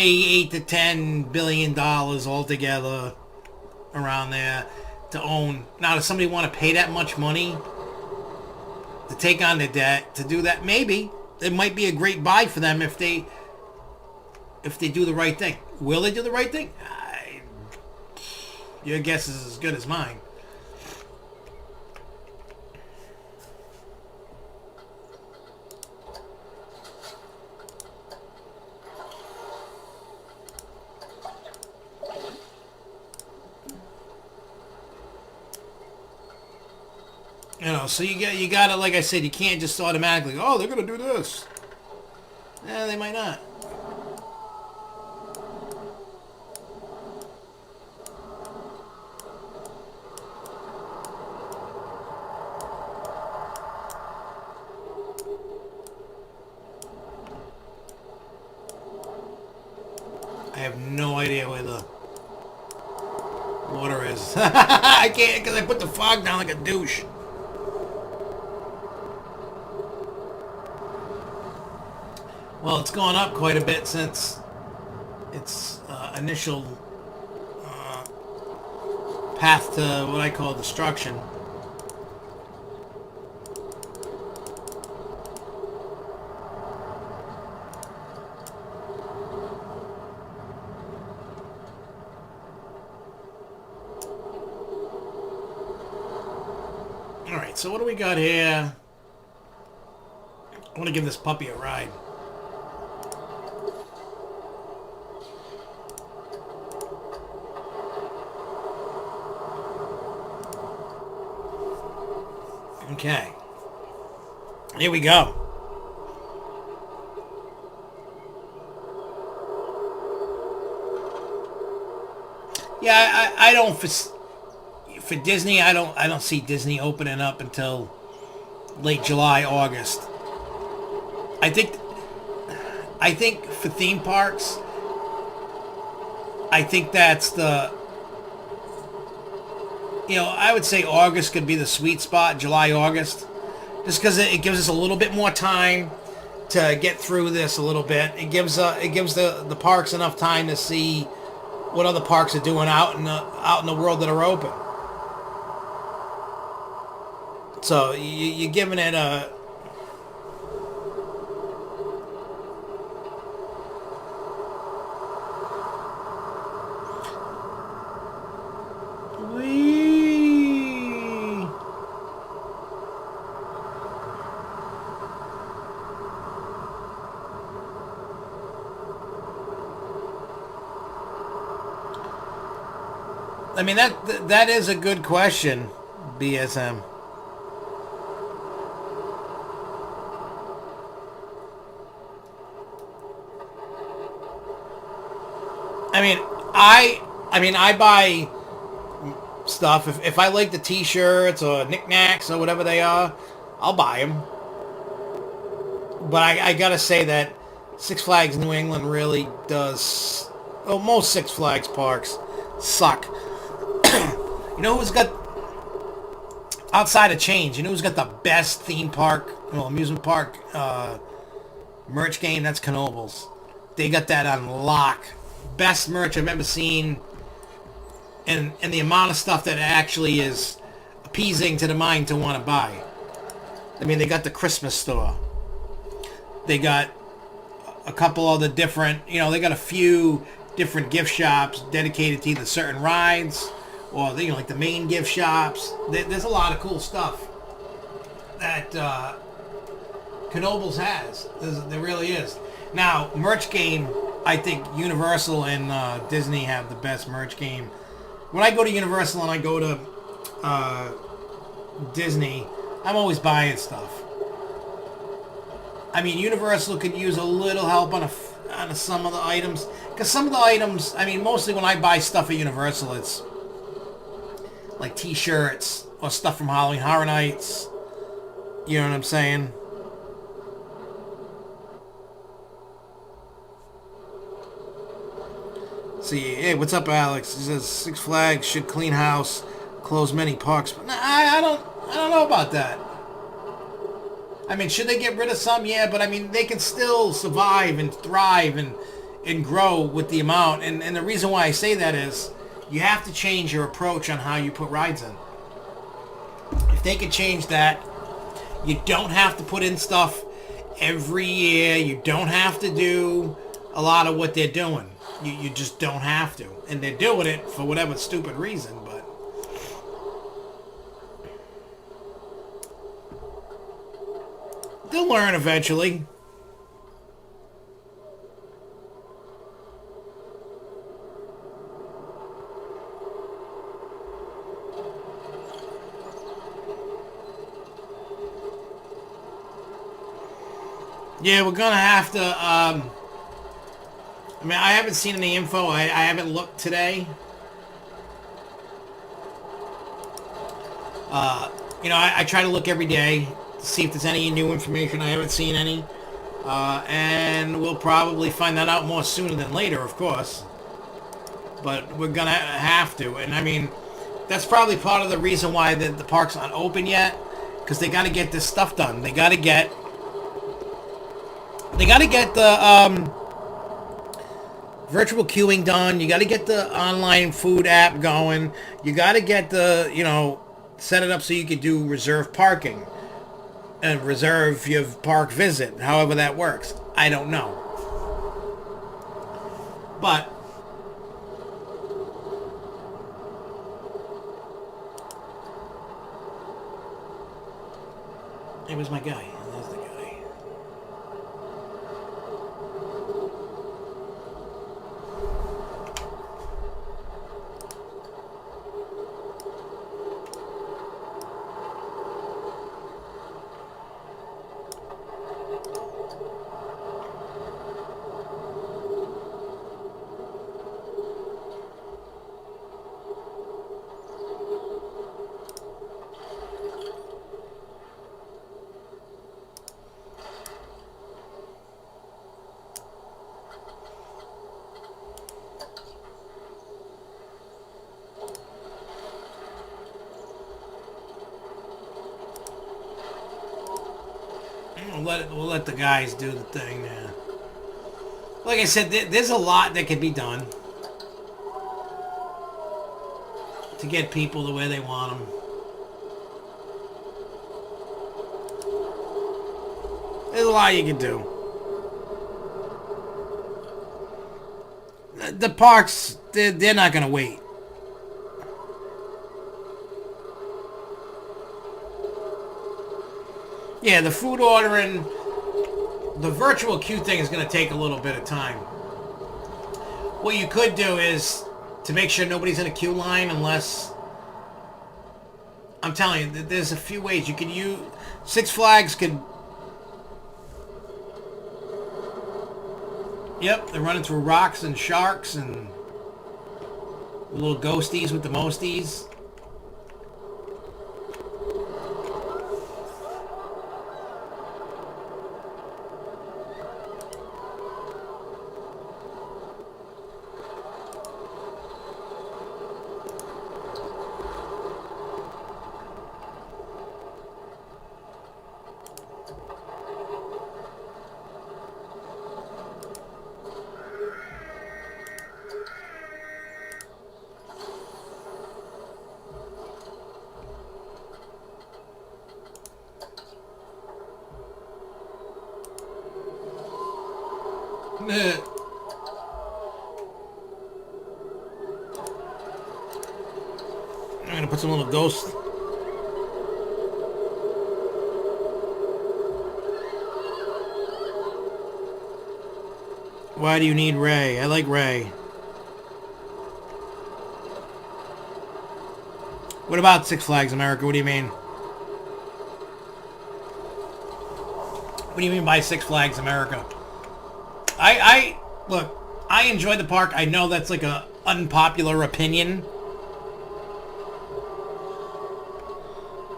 $8 to $10 billion altogether around there to own. Now, does somebody want to pay that much money to take on the debt to do that? Maybe it might be a great buy for them if they do the right thing. Will they do the right thing? Your guess is as good as mine. You know, so you gotta, like I said, you can't just automatically, oh, they're gonna do this. Yeah, they might not. I have no idea where the water is. I can't, because I put the fog down like a douche. Well, it's gone up quite a bit since its initial path to what I call destruction. Alright, so what do we got here? I want to give this puppy a ride. Okay. Here we go. Yeah, I don't for Disney. I don't see Disney opening up until late July, August. I think for theme parks, I think that's the, you know, I would say August could be the sweet spot, July, August, just because it gives us a little bit more time to get through this a little bit. It gives the parks enough time to see what other parks are doing out in the world that are open. So you're giving it a... Whee! I mean, that is a good question, BSM. I mean, I buy stuff. If I like the T-shirts or knickknacks or whatever they are, I'll buy them. But I gotta say that Six Flags New England really does... Well, most Six Flags parks suck. You know who's got... Outside of change, you know who's got the best theme park, amusement park merch game? That's Knoebels. They got that on lock. Best merch I've ever seen. And the amount of stuff that actually is appeasing to the mind to want to buy. I mean, they got the Christmas store. They got a couple of the different, they got a few different gift shops dedicated to either certain rides or, like the main gift shops. There's a lot of cool stuff that Knoebels has. There really is. Now, merch game, I think Universal and Disney have the best merch game. When I go to Universal and I go to Disney, I'm always buying stuff. I mean, Universal could use a little help on some of the items. Because some of the items, I mean, mostly when I buy stuff at Universal, it's like T-shirts or stuff from Halloween Horror Nights. You know what I'm saying? See, hey, what's up, Alex? He says Six Flags should clean house, close many parks. But I don't know about that. I mean, should they get rid of some? Yeah, but I mean, they can still survive and thrive and grow with the amount. And the reason why I say that is you have to change your approach on how you put rides in. If they could change that, you don't have to put in stuff every year. You don't have to do a lot of what they're doing. You just don't have to. And they're doing it for whatever stupid reason, but... They'll learn eventually. Yeah, we're gonna have to, I mean, I haven't seen any info. I haven't looked today. I try to look every day to see if there's any new information. I haven't seen any. And we'll probably find that out more sooner than later, of course. But we're going to have to. And, I mean, that's probably part of the reason why the park's not open yet. Because they got to get this stuff done. They got to get the virtual queuing done. You got to get the online food app going. You got to get the, set it up so you could do reserve parking and reserve your park visit, however that works. I don't know. But it was my guy. There's the guy. We'll let the guys do the thing now. Like I said, there's a lot that can be done to get people the way they want them. There's a lot you can do. The parks, they're not going to wait. Yeah, the food ordering, the virtual queue thing is going to take a little bit of time. What you could do is to make sure nobody's in a queue line unless... I'm telling you, there's a few ways you could use... Six Flags could... Yep, they're running through rocks and sharks and little ghosties with the mosties. I'm gonna put some little ghosts. Why do you need Ray? I like Ray. What about Six Flags America? What do you mean? What do you mean by Six Flags America? Look, I enjoy the park. I know that's like a unpopular opinion.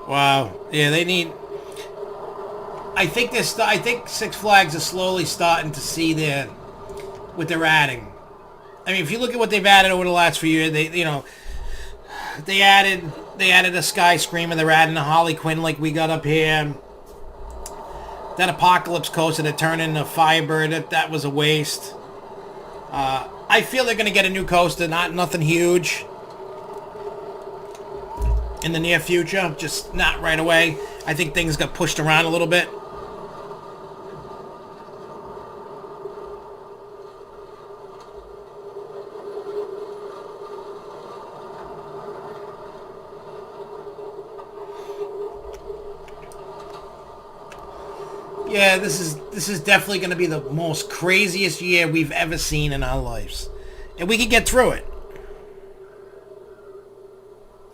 Wow. Yeah, they need... I think Six Flags is slowly starting to see what they're adding. I mean, if you look at what they've added over the last few years, they added a Sky Screamer, they're adding a Harley Quinn like we got up here. That Apocalypse Coaster that turned into Firebird, that was a waste. I feel they're going to get a new coaster, nothing huge in the near future, just not right away. I think things got pushed around a little bit. Yeah, this is definitely going to be the most craziest year we've ever seen in our lives, and we can get through it.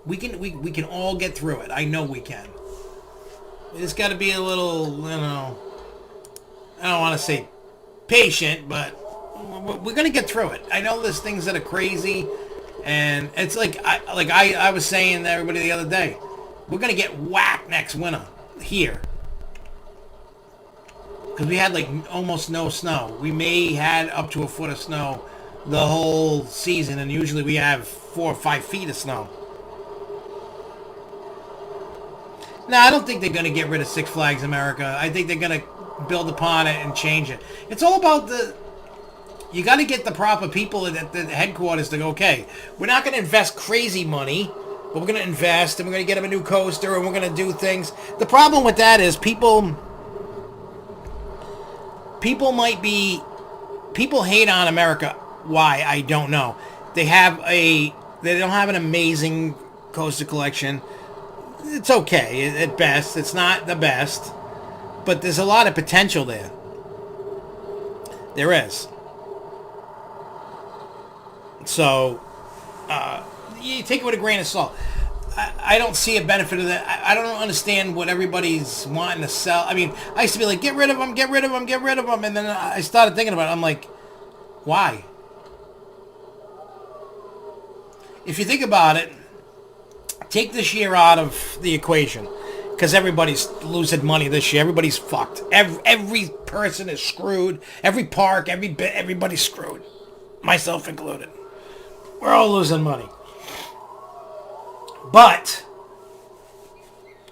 We can all get through it. I know we can. It's got to be a little, I don't want to say patient, but we're going to get through it. I know there's things that are crazy, and it's like I was saying to everybody the other day, we're going to get whacked next winter here. Because we had like almost no snow. We may had up to a foot of snow the whole season, and usually we have 4 or 5 feet of snow. No, I don't think they're going to get rid of Six Flags America. I think they're going to build upon it and change it. It's all about you got to get the proper people at the headquarters to go, okay, we're not going to invest crazy money, but we're going to invest, and we're going to get them a new coaster, and we're going to do things. The problem with that is people hate on America. Why? I don't know. They don't have an amazing coaster collection. It's okay at best. It's not the best, but there's a lot of potential there. There is. So, you take it with a grain of salt. I don't see a benefit of that. I don't understand what everybody's wanting to sell. I mean, I used to be like, get rid of them, get rid of them, get rid of them. And then I started thinking about it. I'm like, why? If you think about it, take this year out of the equation. Because everybody's losing money this year. Everybody's fucked. Every person is screwed. Every park, everybody's screwed. Myself included. We're all losing money. But,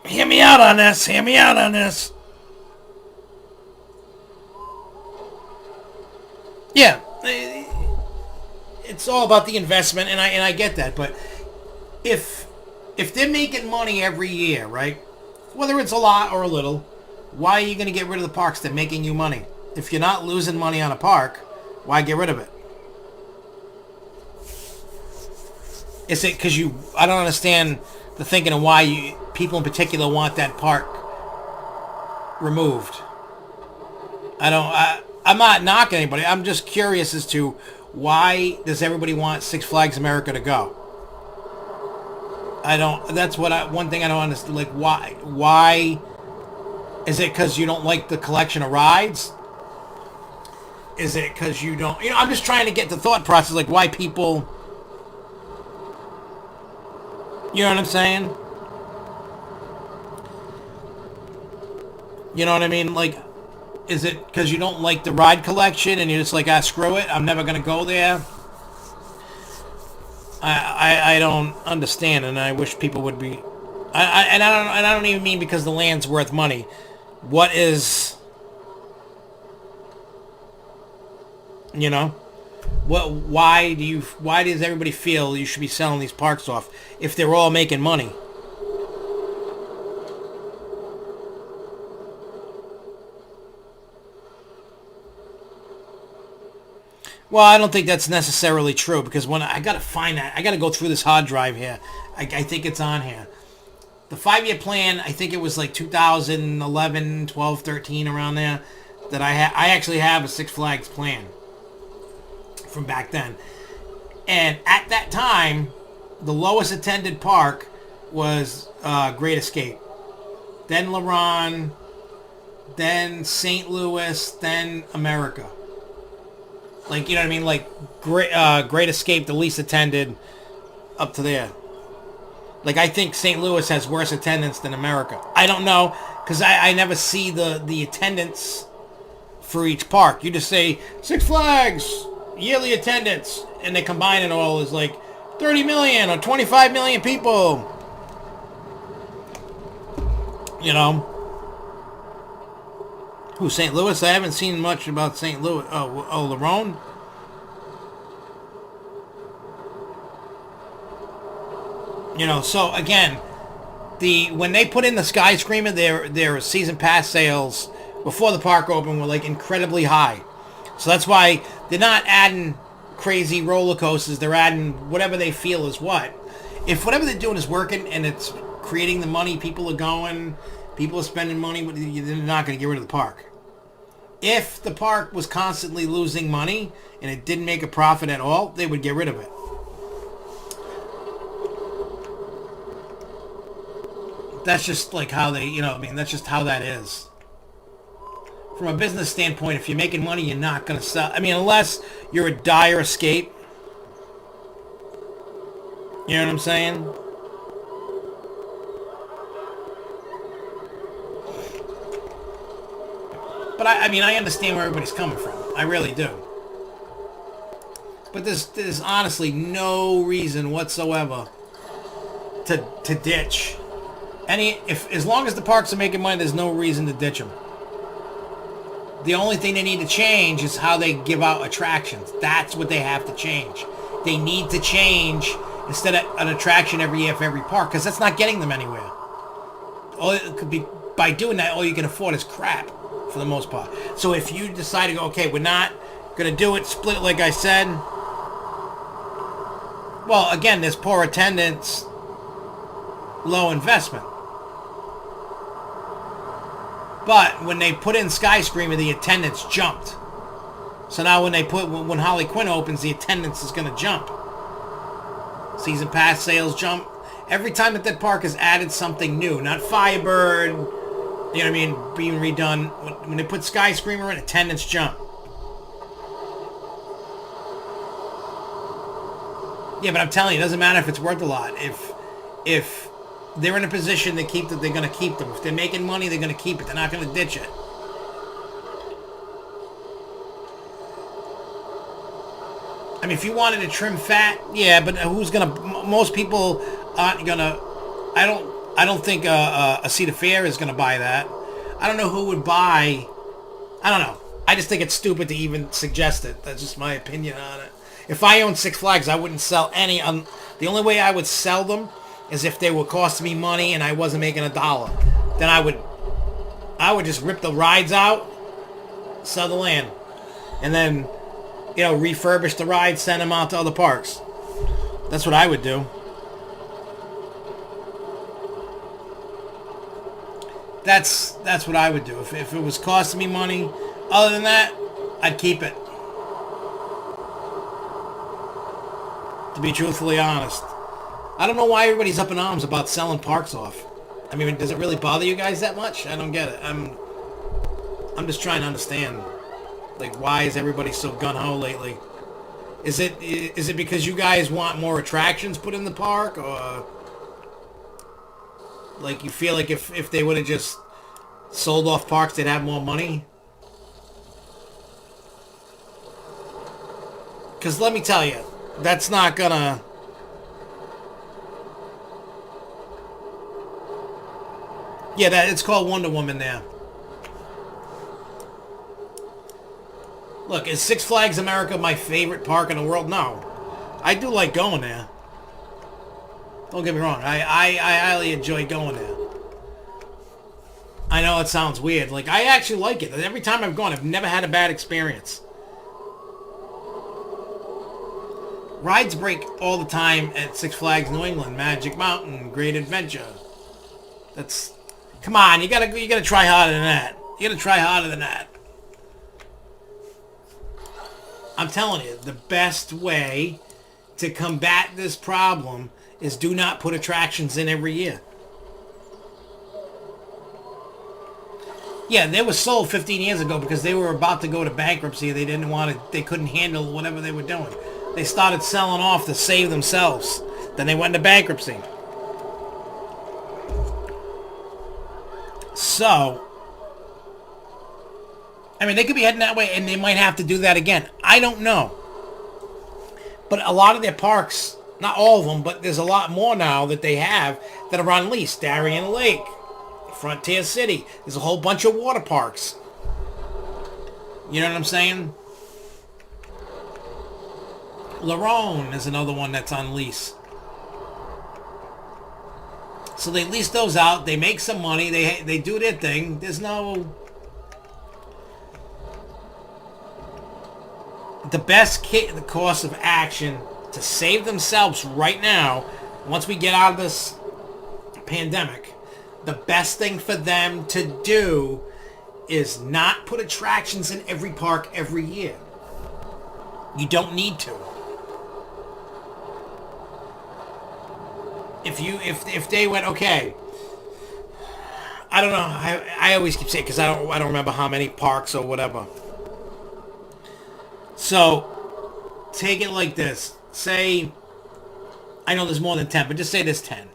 hear me out on this. Yeah, it's all about the investment, and I get that. But if they're making money every year, right? Whether it's a lot or a little, Why are you going to get rid of the parks that are making you money? If you're not losing money on a park, why get rid of it? Is it because you... I don't understand the thinking of why people in particular want that park removed. I'm not knocking anybody. I'm just curious as to why does everybody want Six Flags America to go? That's one thing I don't understand. Like, why? Is it because you don't like the collection of rides? Is it because you don't... I'm just trying to get the thought process, like, why people... You know what I'm saying? You know what I mean? Like, is it because you don't like the ride collection and you're just like, screw it, I'm never going to go there? I don't understand, and I wish people would be... I don't even mean because the land's worth money. What is... Why does everybody feel you should be selling these parks off if they're all making money? Well, I don't think that's necessarily true, because when I gotta find that, I gotta go through this hard drive here. I think it's on here. The 5-year plan, I think it was like 2011, 12, 13, around there, that I actually have a Six Flags plan from back then. And at that time, the lowest attended park was Great Escape. Then LaRon, then St. Louis, then America. Like, you know what I mean? Like, Great Escape, the least attended, up to there. Like, I think St. Louis has worse attendance than America. I don't know, because I never see the attendance for each park. You just say, Six Flags, yearly attendance, and they combine it all as like 30 million or 25 million people. Who, St. Louis? I haven't seen much about St. Louis. Oh, LaRon? So again, when they put in the Skyscreamer, their season pass sales before the park opened were like incredibly high. So that's why they're not adding crazy roller coasters. They're adding whatever they feel is what. If whatever they're doing is working and it's creating the money, people are going, people are spending money, they're not going to get rid of the park. If the park was constantly losing money and it didn't make a profit at all, they would get rid of it. That's just like how they, that's just how that is. From a business standpoint, if you're making money, you're not going to sell. Unless you're a dire escape. You know what I'm saying? But I understand where everybody's coming from. I really do. But there's honestly no reason whatsoever to ditch as long as the parks are making money, there's no reason to ditch them. The only thing they need to change is how they give out attractions. That's what they have to change. They need to change instead of an attraction every year for every park, because that's not getting them anywhere. By doing that, all you can afford is crap for the most part. So if you decide to go, okay, we're not going to do it, split it like I said. Well, again, there's poor attendance, low investment. But when they put in Skyscreamer, the attendance jumped. So now when Harley Quinn opens, the attendance is going to jump. Season pass sales jump. Every time that park has added something new, not Firebird, you know what I mean, being redone. When they put Skyscreamer in, attendance jump. Yeah, but I'm telling you, it doesn't matter if it's worth a lot. If they're in a position to keep that, they're going to keep them. If they're making money, they're going to keep it. They're not going to ditch it. If you wanted to trim fat, yeah, but most people aren't going to, I don't think a Cedar Fair is going to buy that. I don't know who would buy, I don't know. I just think it's stupid to even suggest it. That's just my opinion on it. If I owned Six Flags, I wouldn't sell any. The only way I would sell them is if they were costing me money and I wasn't making $1. Then I I would just rip the rides out, sell the land, and then, refurbish the rides, send them out to other parks. That's what I would do. That's what I would do. If it was costing me money, other than that, I'd keep it. To be truthfully honest. I don't know why everybody's up in arms about selling parks off. I mean, does it really bother you guys that much? I don't get it. I'm just trying to understand. Like, why is everybody so gung-ho lately? Is it because you guys want more attractions put in the park, or like you feel like if they would have just sold off parks, they'd have more money? Because let me tell you, that's not gonna... Yeah, it's called Wonder Woman there. Look, is Six Flags America my favorite park in the world? No. I do like going there. Don't get me wrong. I highly enjoy going there. I know it sounds weird. Like, I actually like it. Every time I've gone, I've never had a bad experience. Rides break all the time at Six Flags New England, Magic Mountain, Great Adventure. That's... Come on, you gotta try harder than that. You gotta try harder than that. I'm telling you, the best way to combat this problem is do not put attractions in every year. Yeah, they were sold 15 years ago because they were about to go to bankruptcy. They couldn't handle whatever they were doing. They started selling off to save themselves. Then they went into bankruptcy. So, I mean, they could be heading that way, and they might have to do that again. I don't know. But a lot of their parks, not all of them, but there's a lot more now that they have that are on lease. Darien Lake, Frontier City. There's a whole bunch of water parks. You know what I'm saying? Lerone is another one that's on lease. So they lease those out. They make some money. They do their thing. There's no... The best the course of action to save themselves right now, once we get out of this pandemic, the best thing for them to do is not put attractions in every park every year. You don't need to. If they went, okay, I don't know, I always keep saying, because I don't remember how many parks or whatever. So, take it like this. Say, I know there's more than 10, but just say there's 10.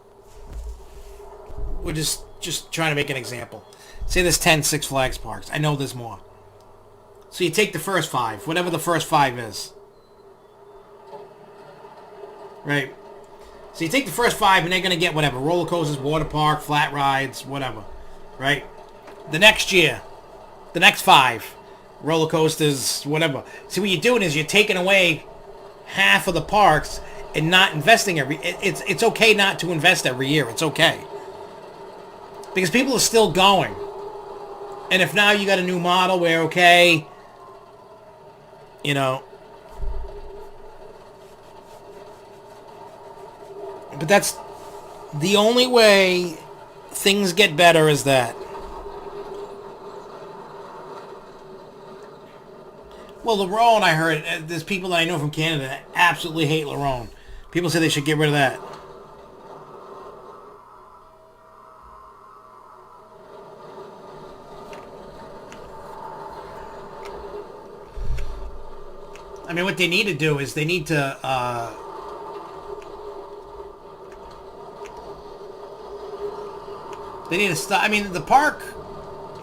We're just trying to make an example. Say there's 10 Six Flags parks. I know there's more. So you take the first 5, whatever the first 5 is. Right? So you take the first 5 and they're going to get whatever. Roller coasters, water park, flat rides, whatever. Right? The next year, the next 5, roller coasters, whatever. See, what you're doing is you're taking away half of the parks and not investing it's okay not to invest every year. It's okay. Because people are still going. And if now you got a new model where, okay, you know, but that's the only way things get better is that. Well, Lerone, I heard, there's people that I know from Canada that absolutely hate Lerone. People say they should get rid of that. I mean, what they need to do is they need to, they need to stop. I mean, the park,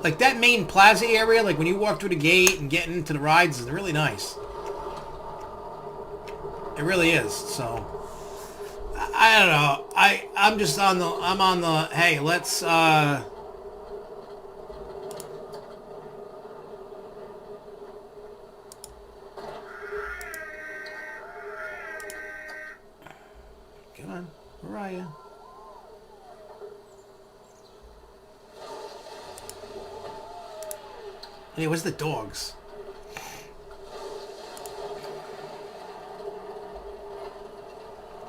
like that main plaza area, like when you walk through the gate and get into the rides, is really nice. It really is. So, I don't know. I'm just on the, hey, let's, get on. Where are you? Hey, where's the dogs?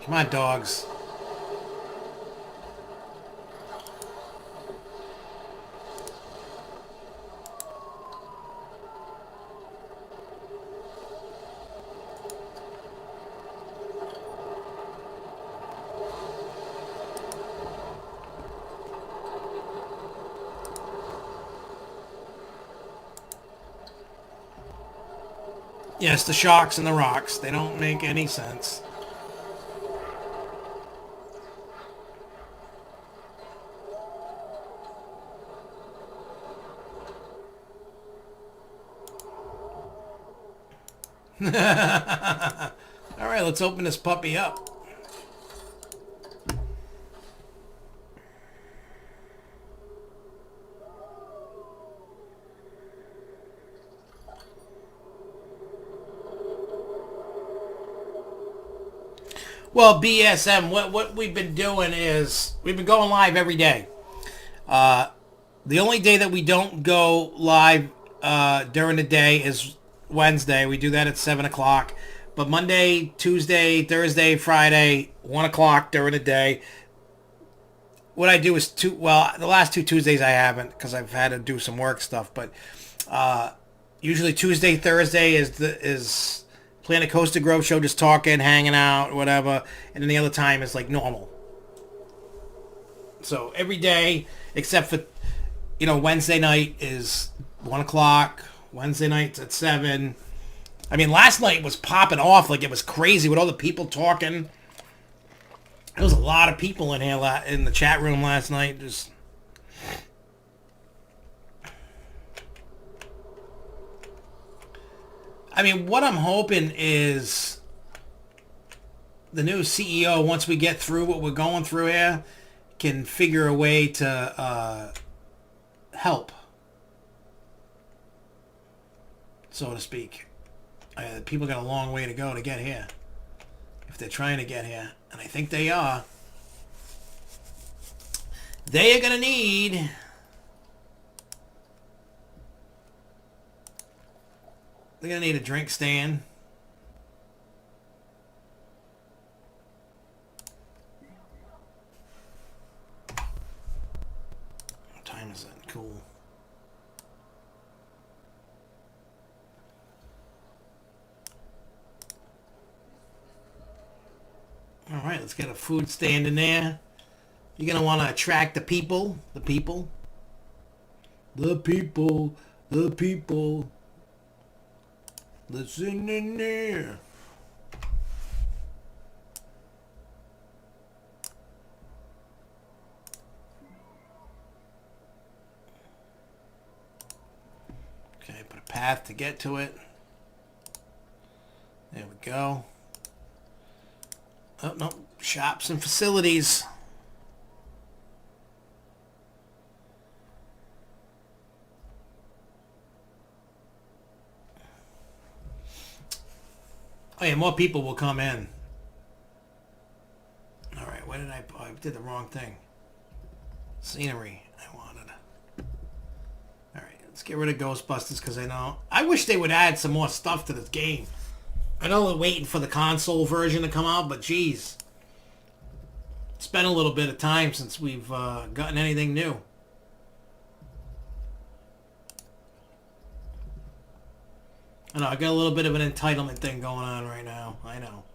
Come on, dogs. Yes, the sharks and the rocks. They don't make any sense. All right, let's open this puppy up. Well, BSM, what we've been doing is we've been going live every day. The only day that we don't go live during the day is Wednesday. We do that at 7 o'clock. But Monday, Tuesday, Thursday, Friday, 1 o'clock during the day. What I do is the last 2 Tuesdays I haven't because I've had to do some work stuff. But usually Tuesday, Thursday is Planet Coaster Grove show, just talking, hanging out, whatever. And then the other time is like normal. So every day, except for, Wednesday night is 1 o'clock. Wednesday nights at 7. I mean, last night was popping off like it was crazy with all the people talking. There was a lot of people in here in the chat room last night. Just I mean, what I'm hoping is the new CEO, once we get through what we're going through here, can figure a way to help, so to speak. People got a long way to go to get here, if they're trying to get here, and I think they are. They are going to need... They're going to need a drink stand. What time is it? Cool. All right, let's get a food stand in there. You're going to want to attract the people. The people. The people. The people. Listen in there. Okay, put a path to get to it. There we go. Oh, no. Shops and facilities. Oh yeah, more people will come in. All right, what did I did the wrong thing. Scenery I wanted. All right, let's get rid of Ghostbusters because I wish they would add some more stuff to this game. I know they're waiting for the console version to come out, but geez. It's been a little bit of time since we've gotten anything new. I know, I got a little bit of an entitlement thing going on right now. I know.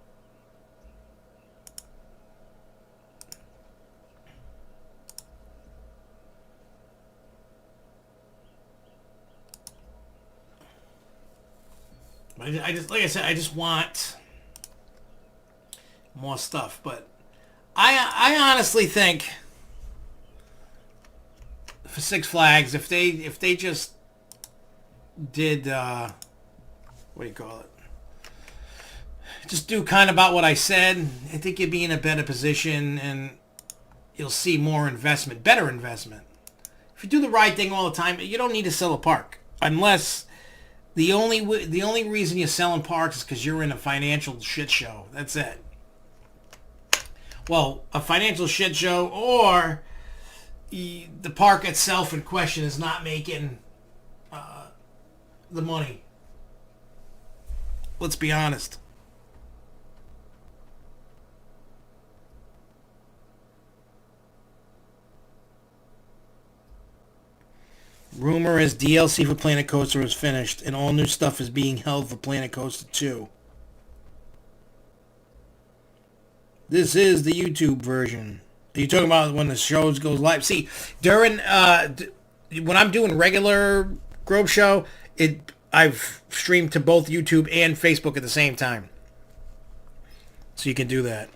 But I just, like I said, I just want more stuff. But I honestly think for Six Flags, if they just did what do you call it? Just do kind of about what I said. I think you'd be in a better position and you'll see more investment, better investment. If you do the right thing all the time, you don't need to sell a park. Unless the only reason you're selling parks is because you're in a financial shit show. That's it. Well, a financial shit show, or the park itself in question is not making the money. Let's be honest. Rumor is DLC for Planet Coaster is finished, and all new stuff is being held for Planet Coaster 2. This is the YouTube version. Are you talking about when the shows goes live? See, during when I'm doing regular Grove Show, I've streamed to both YouTube and Facebook at the same time, so you can do that.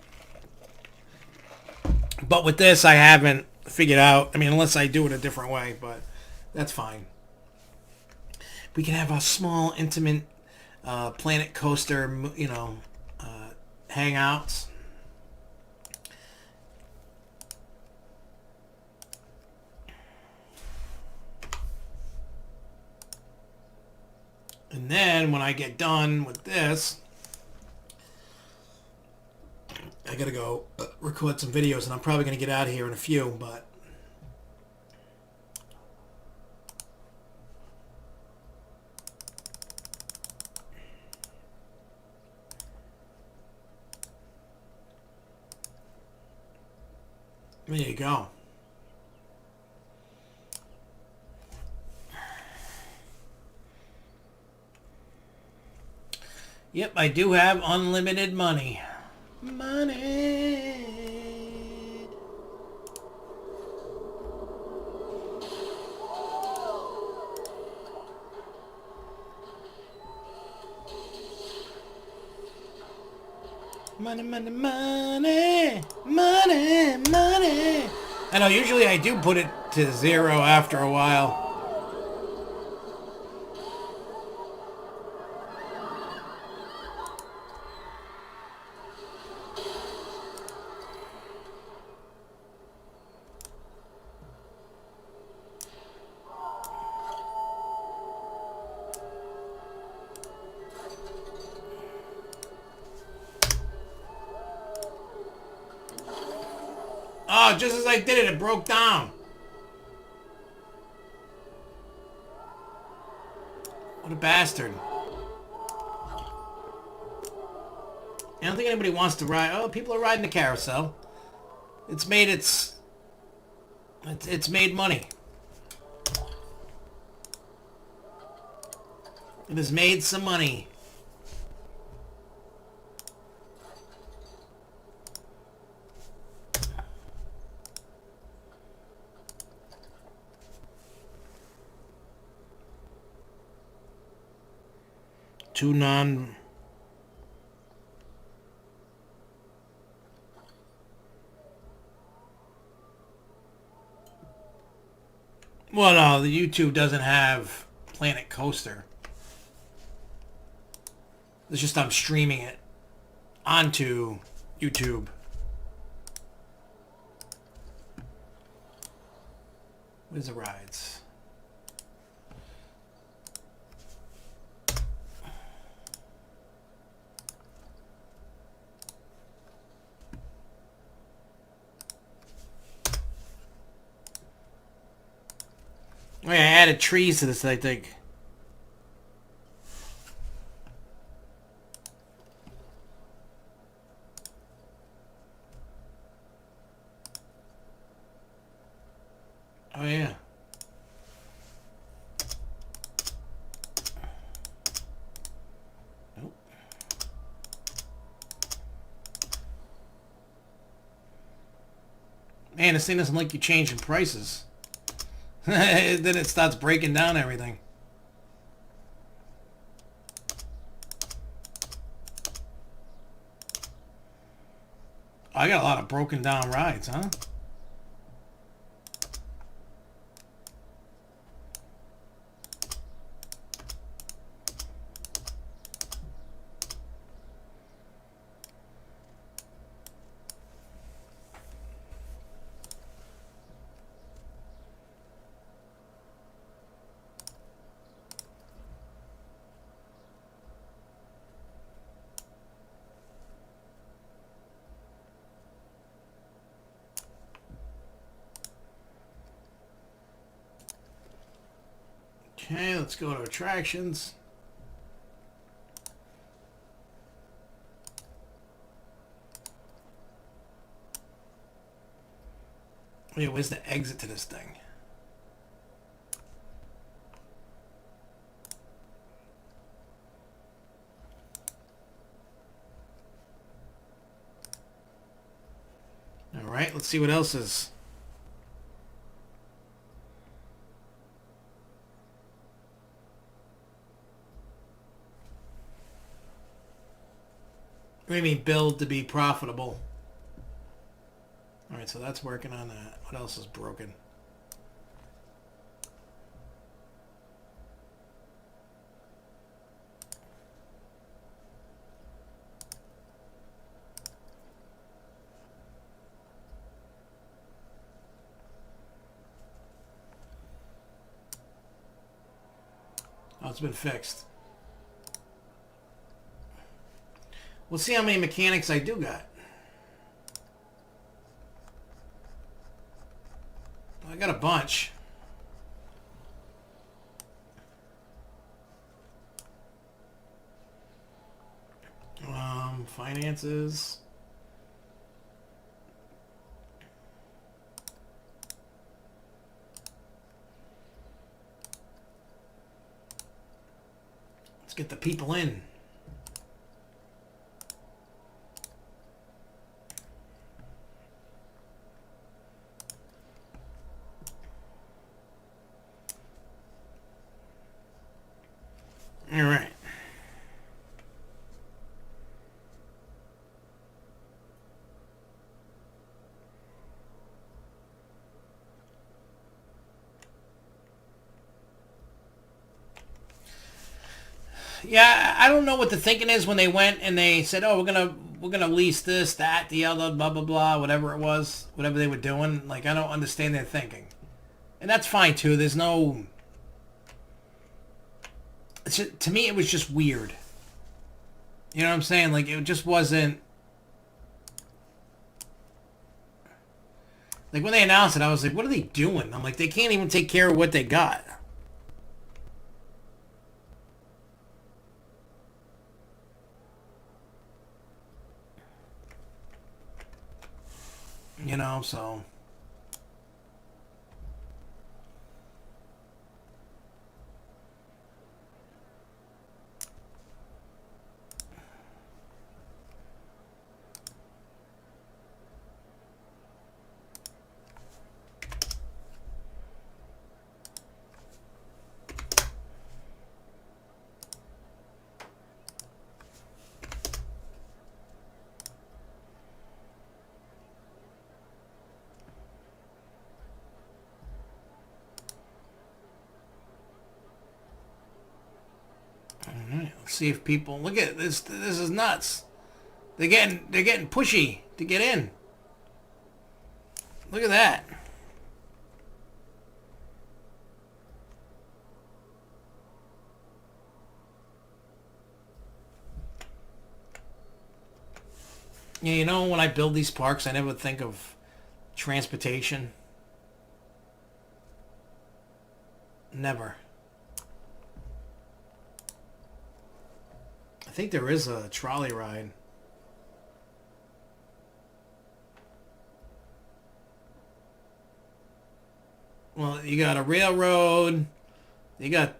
But with this, I haven't figured out. I mean, unless I do it a different way, but that's fine. We can have a small, intimate Planet Coaster, hangouts. And then when I get done with this, I gotta go record some videos, and I'm probably gonna get out of here in a few, but there you go. Yep, I do have unlimited money. Money. Money, money, money. Money, money. I know, usually I do put it to 0 after a while. Oh, just as I did it, it broke down. What a bastard. I don't think anybody wants to ride. Oh, people are riding the carousel. It's made it's made money. It has made some money. Two non... Well, no, the YouTube doesn't have Planet Coaster. It's just I'm streaming it onto YouTube. Where's the rides? Oh, yeah, I added trees to this, I think. Oh, yeah. Nope. Man, this thing doesn't like you changing prices. Then it starts breaking down everything. I got a lot of broken down rides, huh? Okay, let's go to attractions. Wait, where's the exit to this thing? Alright, let's see what else is. What do you mean build to be profitable? Alright, so that's working on that. What else is broken? Oh, it's been fixed. We'll see how many mechanics I do got. I got a bunch. Finances. Let's get the people in. All right. Yeah, I don't know what the thinking is when they went and they said, "Oh, we're gonna lease this, that, the other, blah blah blah, whatever it was, whatever they were doing." Like, I don't understand their thinking, and that's fine too. There's no. It's just, to me, it was just weird. You know what I'm saying? Like, it just wasn't. Like, when they announced it, I was like, "What are they doing?" I'm like, they can't even take care of what they got. You know, so. Alright, let's see if people look at this. This is nuts. They're getting pushy to get in. Look at that. Yeah, you know, when I build these parks, I never think of transportation. Never. I think there is a trolley ride. Well, you got a railroad. You got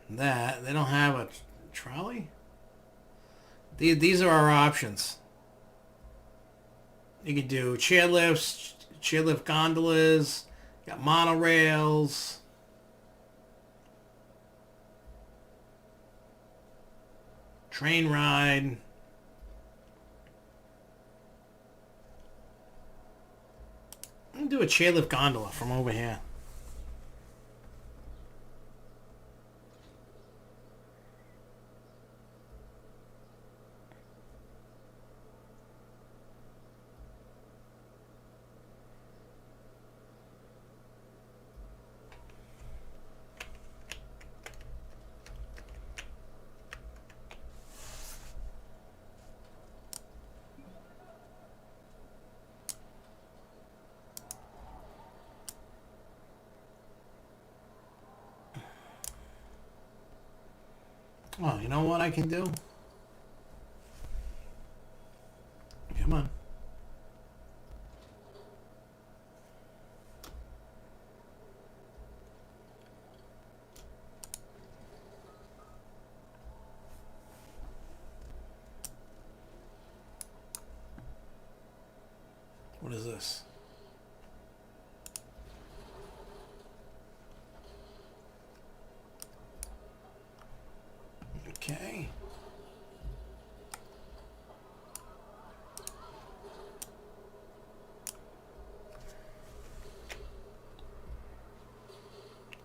that. They don't have a trolley? These are our options. You can do chairlifts, chairlift gondolas, got monorails. Train ride. I'm gonna do a chairlift gondola from over here. Oh, you know what I can do? Come on. What is this? Okay.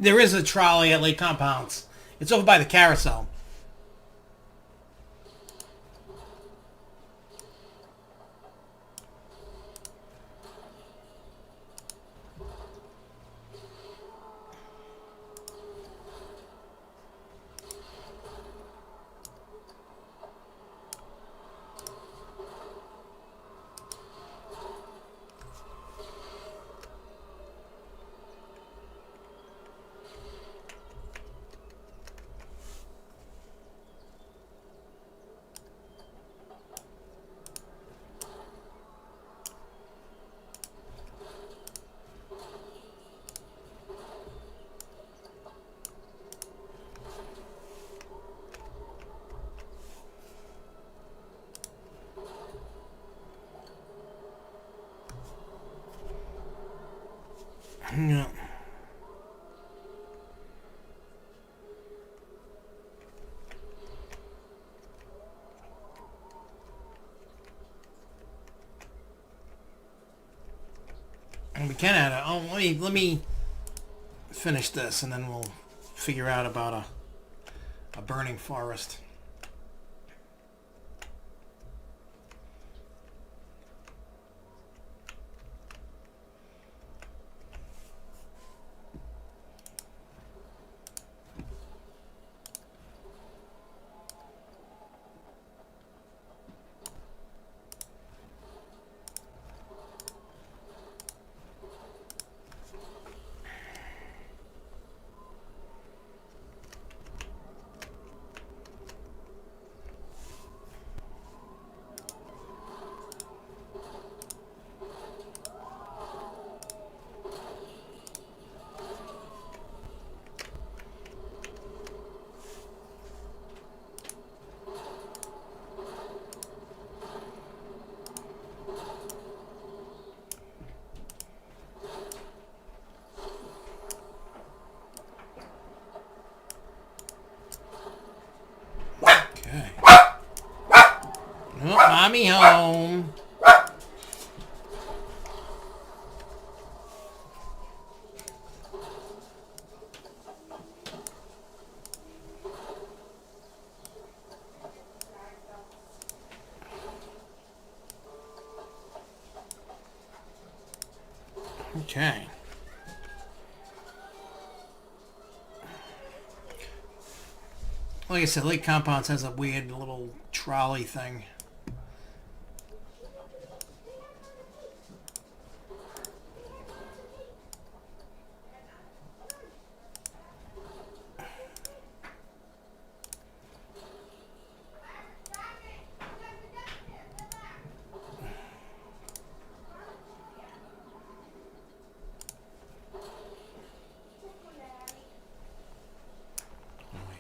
There is a trolley at Lake Compounds. It's over by the carousel. Yeah. And we can add it. Oh, let me finish this, and then we'll figure out about a burning forest. Okay. Oh, mommy home. Okay. Like I said, Lake Compounds has a weird little trolley thing. Oh, wait.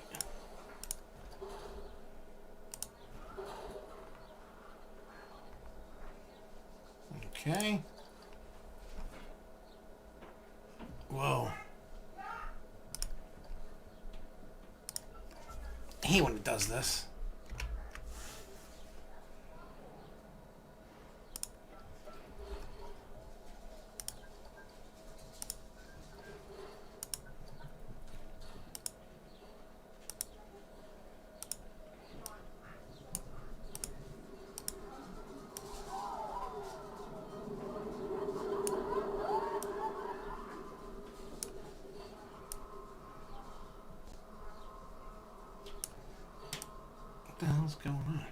Okay. Whoa. I hate when it does this. What the hell's going on?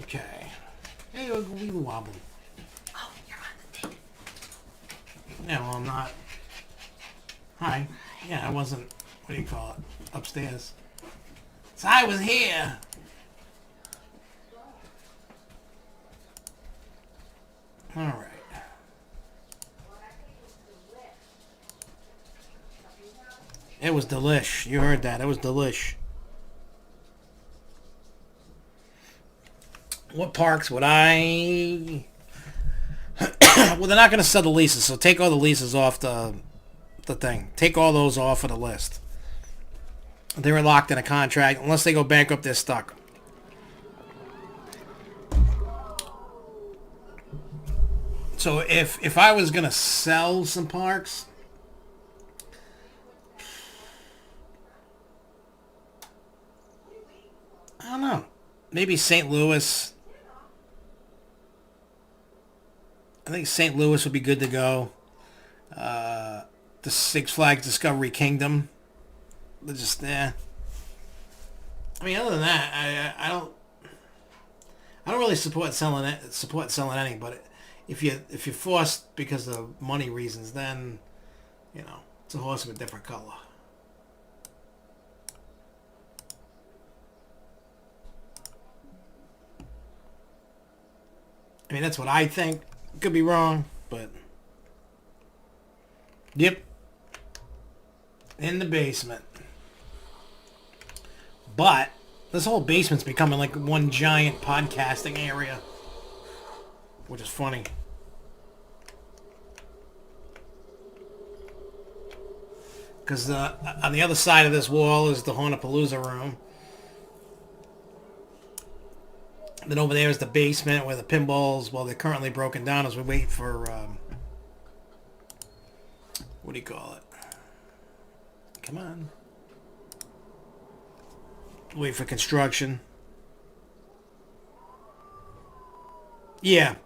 Okay. Hey, we wobble. Yeah, well, I'm not. Hi. Yeah, I wasn't. What do you call it? Upstairs. So I was here. All right. It was delish. You heard that. It was delish. What parks would I... Well, they're not going to sell the leases, so take all the leases off the thing. Take all those off of the list. They were locked in a contract. Unless they go bankrupt, they're stuck. So if I was going to sell some parks... I don't know. Maybe St. Louis. I think St. Louis would be good to go. The Six Flags Discovery Kingdom. They're just there. I mean, other than that, I don't really support selling any. But if you're forced because of money reasons, then it's a horse of a different color. I mean, that's what I think. Could be wrong, but... Yep. In the basement. But, this whole basement's becoming like one giant podcasting area. Which is funny. Because on the other side of this wall is the Haunapalooza room. Then over there is the basement where the pinballs, well, they're currently broken down as we wait for, what do you call it? Come on. Wait for construction. Yeah.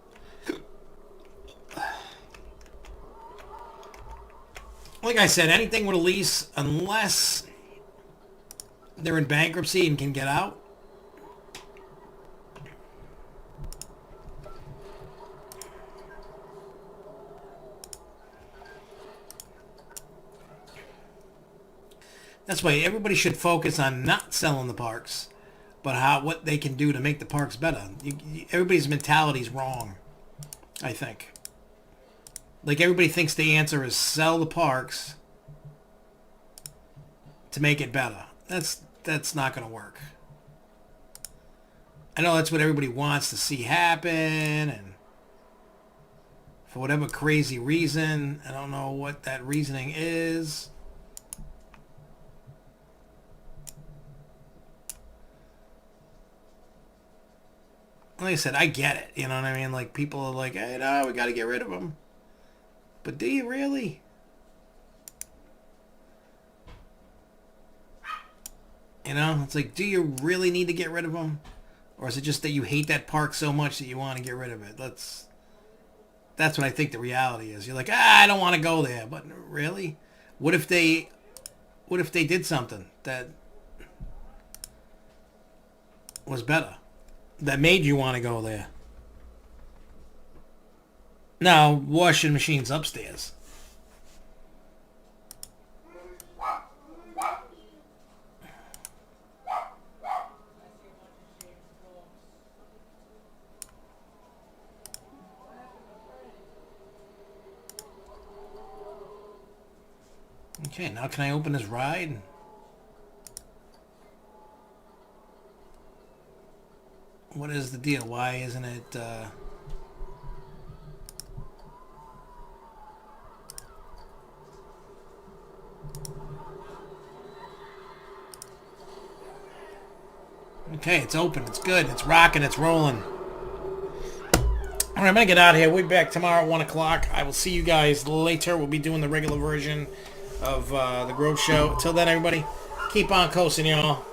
Like I said, anything with a lease, unless they're in bankruptcy and can get out, that's why everybody should focus on not selling the parks, but what they can do to make the parks better. Everybody's mentality is wrong, I think. Like, everybody thinks the answer is sell the parks to make it better. That's not going to work. I know that's what everybody wants to see happen, and for whatever crazy reason, I don't know what that reasoning is. Like I said, I get it. You know what I mean? Like, people are like, hey, no, we got to get rid of them. But do you really? You know, it's like, do you really need to get rid of them? Or is it just that you hate that park so much that you want to get rid of it? That's what I think the reality is. You're like, I don't want to go there. But really? What if they did something that was better? That made you want to go there? Now, washing machines upstairs. Okay, now can I open this ride? What is the deal? Why isn't it, Okay, it's open. It's good. It's rocking. It's rolling. Alright, I'm going to get out of here. We'll be back tomorrow at 1 o'clock. I will see you guys later. We'll be doing the regular version of the Grove Show. Until then, everybody, keep on coasting, y'all.